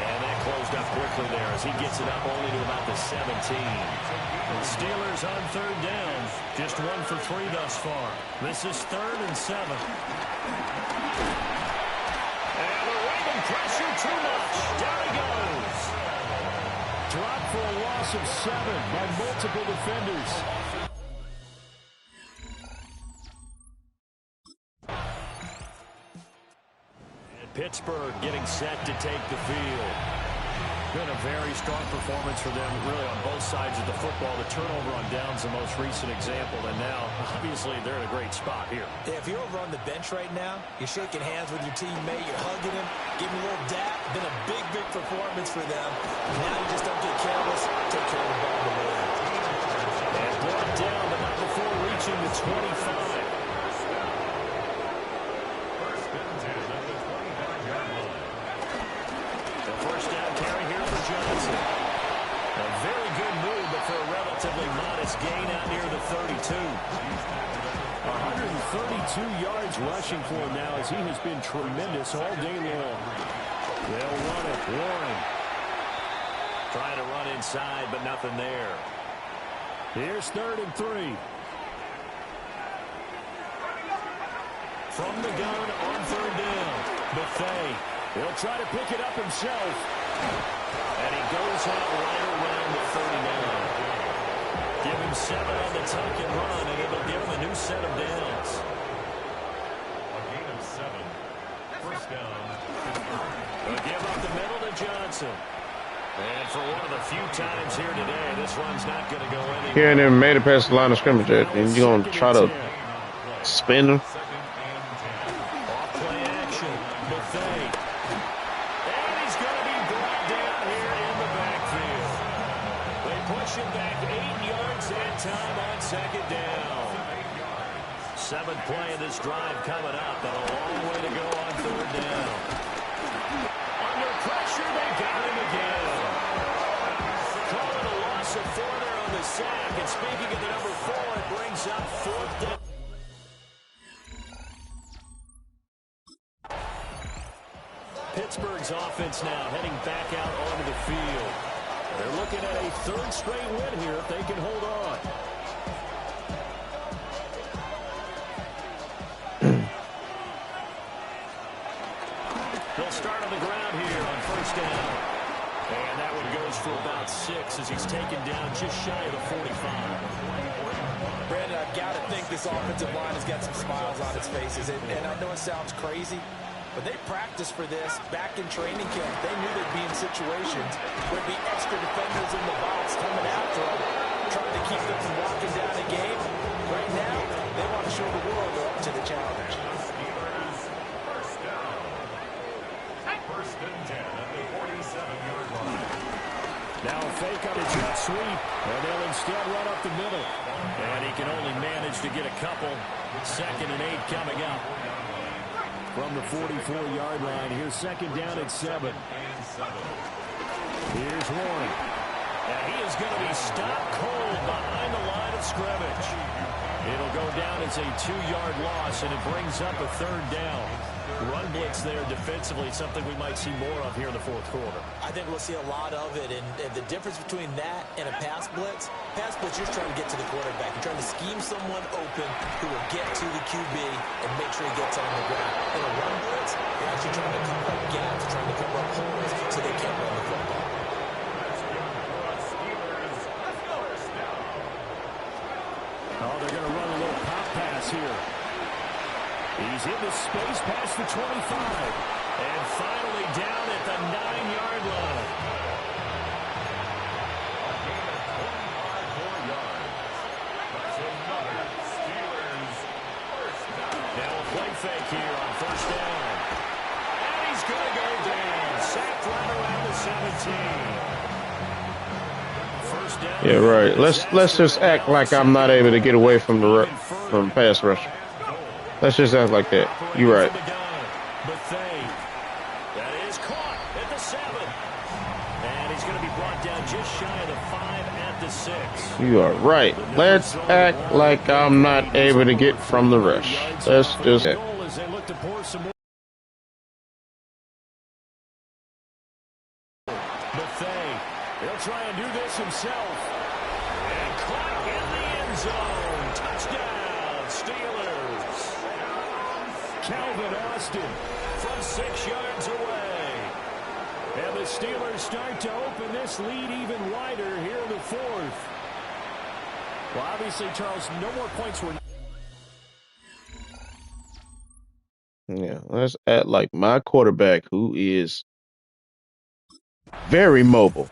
And that closed up quickly there as he gets it up only to about the 17. The Steelers on 3rd down. Just 1 for 3 thus far. This is 3rd and 7. And the Raven pressure too much. Down he goes. Dropped for a loss of 7 by multiple defenders. Pittsburgh getting set to take the field. Been a very strong performance for them, really, on both sides of the football. The turnover on downs, the most recent example, and now, obviously, they're in a great spot here. Yeah, if you're over on the bench right now, you're shaking hands with your teammate, you're hugging him, giving him a little dap. Been a big, big performance for them. Now you just don't get careless, take care of the ball to win. And brought down, but not before reaching the 25. Johnson. A very good move, but for a relatively modest gain out near the 32. 132 yards rushing for him now as he has been tremendous all day long. They'll run it. Warren trying to run inside, but nothing there. Here's 3rd and 3. From the gun on 3rd down. Buffet. He'll try to pick it up himself. And he goes out right around the 39. Give him 7 on the tuck and run, and it'll give him a new set of downs. A gain of 7. First down. They'll give up the middle to Johnson. And for one of the few times here today, this run's not going to go anywhere. He ain't even made it past the line of scrimmage yet, and you're going to try to spin him? Off-play action. Buffet. Pushing back 8 yards that time on 2nd down. 7th play of this drive coming up, and a long way to go on 3rd down. Under pressure, they got him again. Calling a loss of 4 there on the sack, and speaking of the number 4, it brings up 4th down. Pittsburgh's offense now heading back out onto the field. They're looking at a 3rd straight win here if they can hold on. They'll start on the ground here on 1st down. And that one goes for about 6 as he's taken down just shy of the 45. Brandon, I've got to think this offensive line has got some smiles on its faces. And I know it sounds crazy, but they practiced for this back in training camp. They knew they'd be in situations where there'd be extra defenders in the box coming after them, trying to keep them from locking down a game. Right now, they want to show the world they're up to the challenge. Now fake up a jet sweep, and they'll instead run up the middle. And he can only manage to get a couple. 2nd and 8 coming up. From the 44-yard line, here's 2nd down at 7. Here's Warren. And he is going to be stopped cold behind the line of scrimmage. It'll go down as a 2-yard loss, and it brings up a 3rd down. Run blitz there defensively, something we might see more of here in the 4th quarter. I think we'll see a lot of it, and the difference between that and a pass blitz, you're trying to get to the quarterback. You're trying to scheme someone open who will get to the QB and make sure he gets on the ground. In a run blitz, you're actually trying to cover up gaps, trying to cover up holes so they can't run the football. Oh, they're going to run a little pop pass here. He's into space past the 25. And finally down at the 9-yard line. Now a play fake here on 1st down. And he's going to go down. Sacked right around the 17. 1st down. Yeah, right. Let's just act like I'm not able to get away from the pass rush. Let's just act like that. You're right. That is caught at the 7. And he's going to be brought down just shy of the 5 at the 6. You are right. Let's act like I'm not able to get from the rush. Let's just act. He'll try and do this himself. And caught in the end zone. Touchdown, Steelers. Calvin Austin from 6 yards away. And the Steelers start to open this lead even wider here in the 4th. Well, obviously, Charles, no more points were... Yeah, let's act like my quarterback, who is very mobile,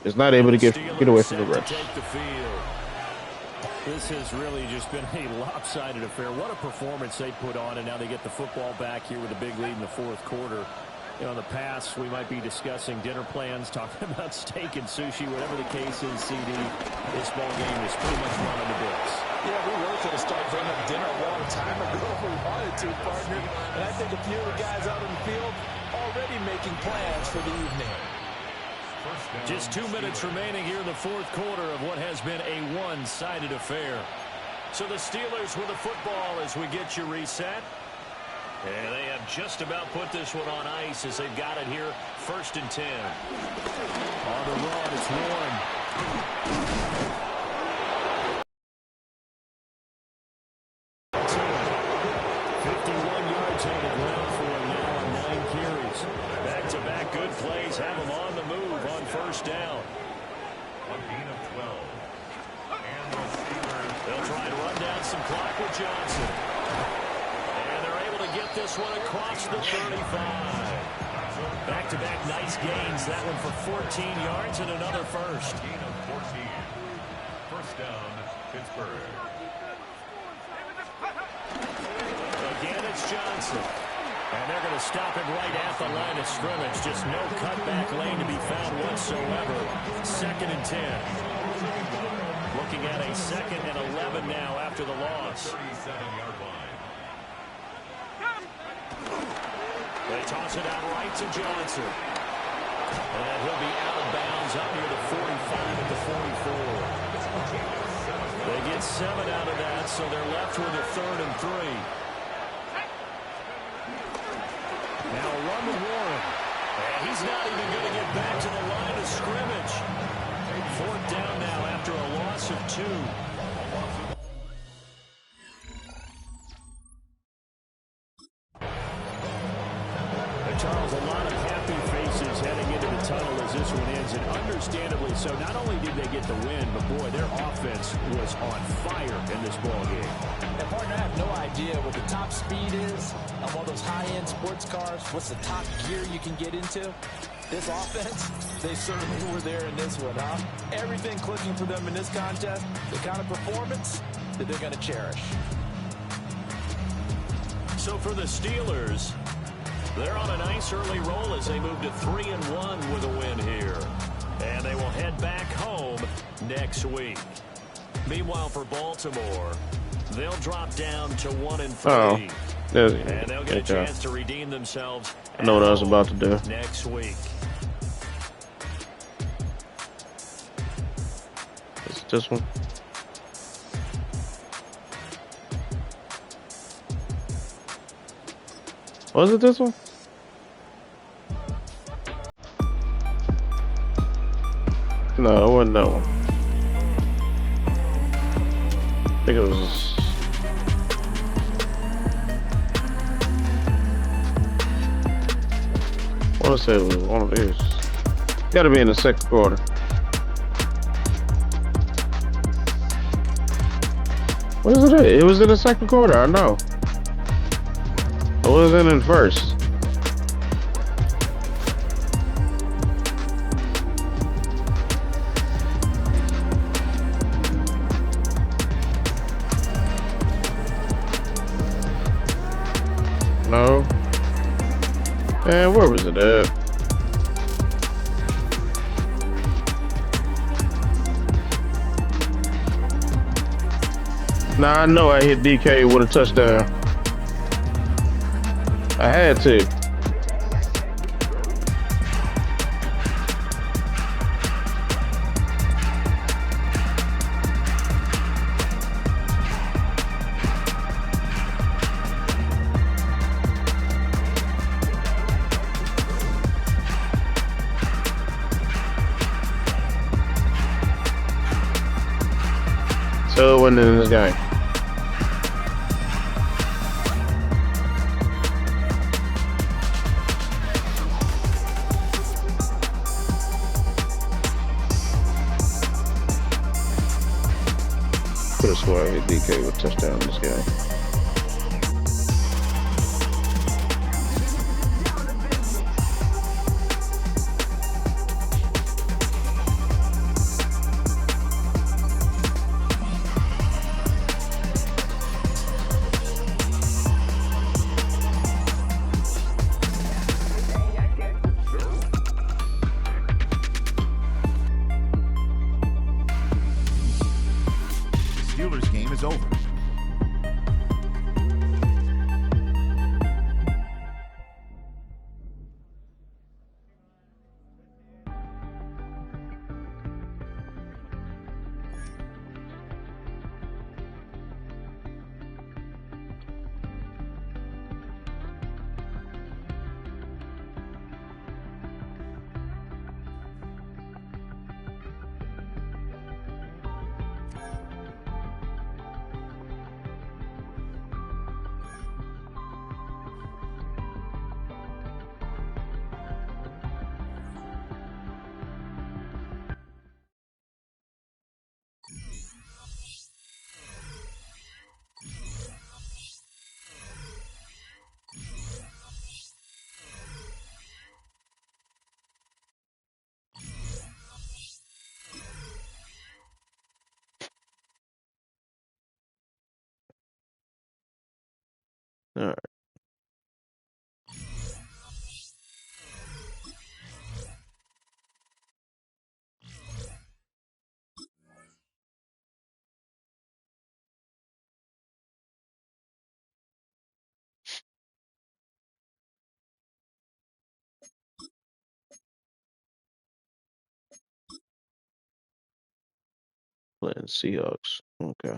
is not able to get away from the rush. This has really just been a lopsided affair. What a performance they put on, and now they get the football back here with a big lead in the 4th quarter. You know, in the past, we might be discussing dinner plans, talking about steak and sushi, whatever the case is, CD. This ball game is pretty much run on the books. Yeah, we were going to start bringing up dinner a long time ago if we wanted to, partner. And I think a few of the guys out on the field already making plans for the evening. Just 2 minutes remaining here in the 4th quarter of what has been a one-sided affair. So the Steelers with the football as we get you reset. And they have just about put this one on ice as they've got it here, 1st and 10. On the run, it's Warren. 51 yards on the ground for him now on 9 carries. Back-to-back good plays have him on the move on 1st down. A gain of 12. And the Steelers. They'll try to run down some clock with Johnson. Get this one across the 35. Back-to-back nice gains. That one for 14 yards and another first. Gain of 14. 1st down, Pittsburgh. Again, it's Johnson. And they're going to stop him right at the line of scrimmage. Just no cutback lane to be found whatsoever. 2nd and 10. Looking at a 2nd and 11 now after the loss. 37-yard line. They toss it out right to Johnson. And he'll be out of bounds up near the 45 at the 44. They get 7 out of that, so they're left with a 3rd and 3. Now a run to Warren. And he's not even going to get back to the line of scrimmage. 4th down now after a loss of 2. Charles, a lot of happy faces heading into the tunnel as this one ends, and understandably so. Not only did they get the win, but boy, their offense was on fire in this ball game. And partner, I have no idea what the top speed is on one of those high-end sports cars. What's the top gear you can get into? This offense, they certainly were there in this one, huh? Everything clicking for them in this contest, the kind of performance that they're going to cherish. So for the Steelers, they're on a nice early roll as they move to 3-1 with a win here. And they they will head back home next week. Meanwhile, for Baltimore, they'll drop down to 1-3. Oh, And they'll get a chance to redeem themselves. I know what I was about to do. Next week. Is it this one? Was it this one? No, it wasn't that one. I think it was. I want to say it was one of these. Got to be in the second quarter. What is it? It was in the second quarter. I know. It wasn't in first. No. Man, where was it at? Nah, I know I hit DK with a touchdown. I had to. So it wasn't in this game. Could have swore I hit DK with a touchdown in this game. Steelers game is over. All right. Playing Seahawks. Okay.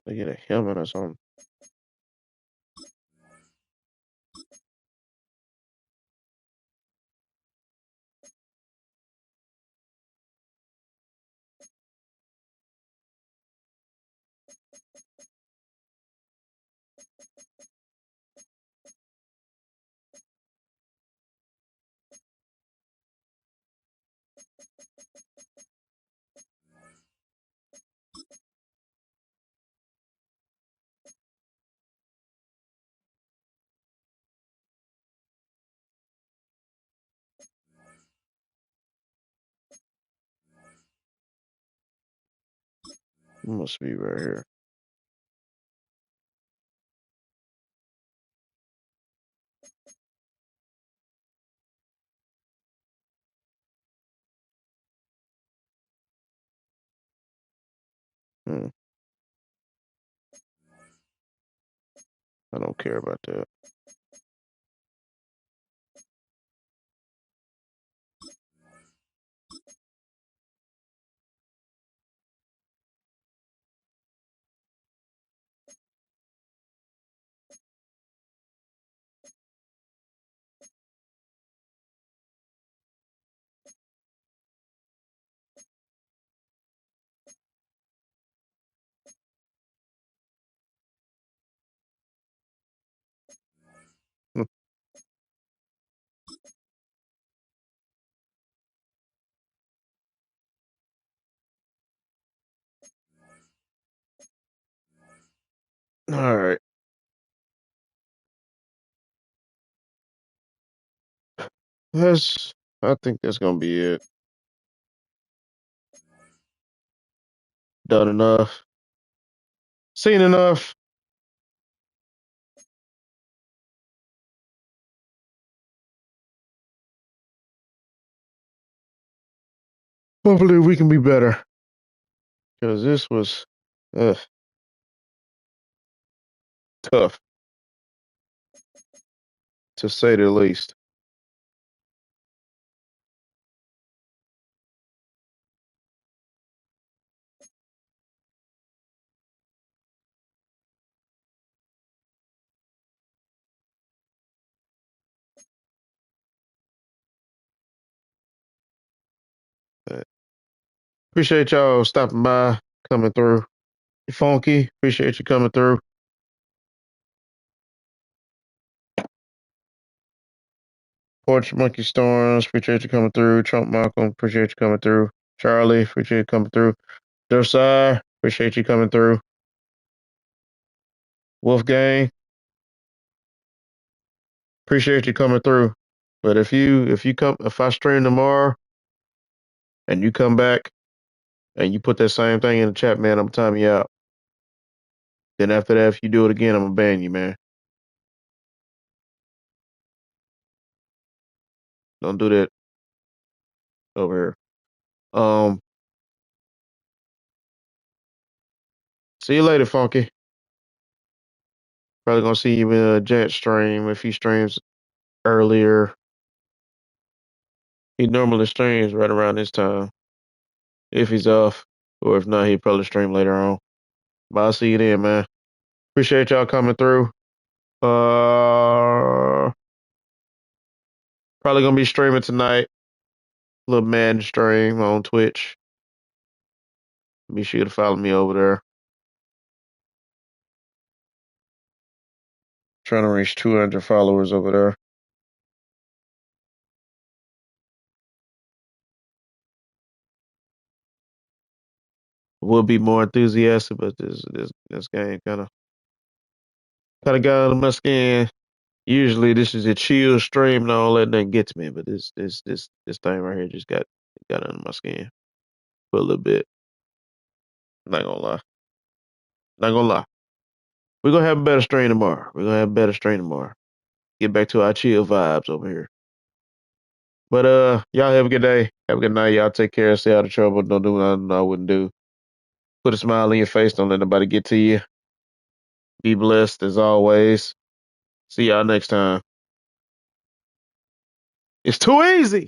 I get a helmet or something. It must be right here. Hmm. I don't care about that. Hmm. All right. That's. I think that's gonna be it. Done enough. Seen enough. Hopefully we can be better. Because this was ugh, tough, to say the least. But appreciate y'all stopping by, coming through. Funky, appreciate you coming through. Porch Monkey Storms, appreciate you coming through. Trump Malcolm, appreciate you coming through. Charlie, appreciate you coming through. Josiah, appreciate you coming through. Wolfgang, appreciate you coming through. But if I stream tomorrow and you come back and you put that same thing in the chat, man, I'm timing you out. Then after that, if you do it again, I'm gonna ban you, man. Don't do that over here. See you later, Funky. Probably gonna see you in a Jet stream if he streams earlier. He normally streams right around this time if he's off, or if not, he'll probably stream later on. But I'll see you then, man. Appreciate y'all coming through. Probably gonna be streaming tonight. Little Madden stream on Twitch. Be sure to follow me over there. Trying to reach 200 followers over there. Will be more enthusiastic, but this game kind of got under my skin. Usually this is a chill stream and all that nothing gets me, but this thing right here just got under my skin for a little bit. Not gonna lie. Not gonna lie. We're gonna have a better stream tomorrow. We're gonna have a better stream tomorrow. Get back to our chill vibes over here. But y'all have a good day. Have a good night. Y'all take care. Stay out of trouble. Don't do nothing I wouldn't do. Put a smile on your face. Don't let nobody get to you. Be blessed as always. See y'all next time. It's too easy.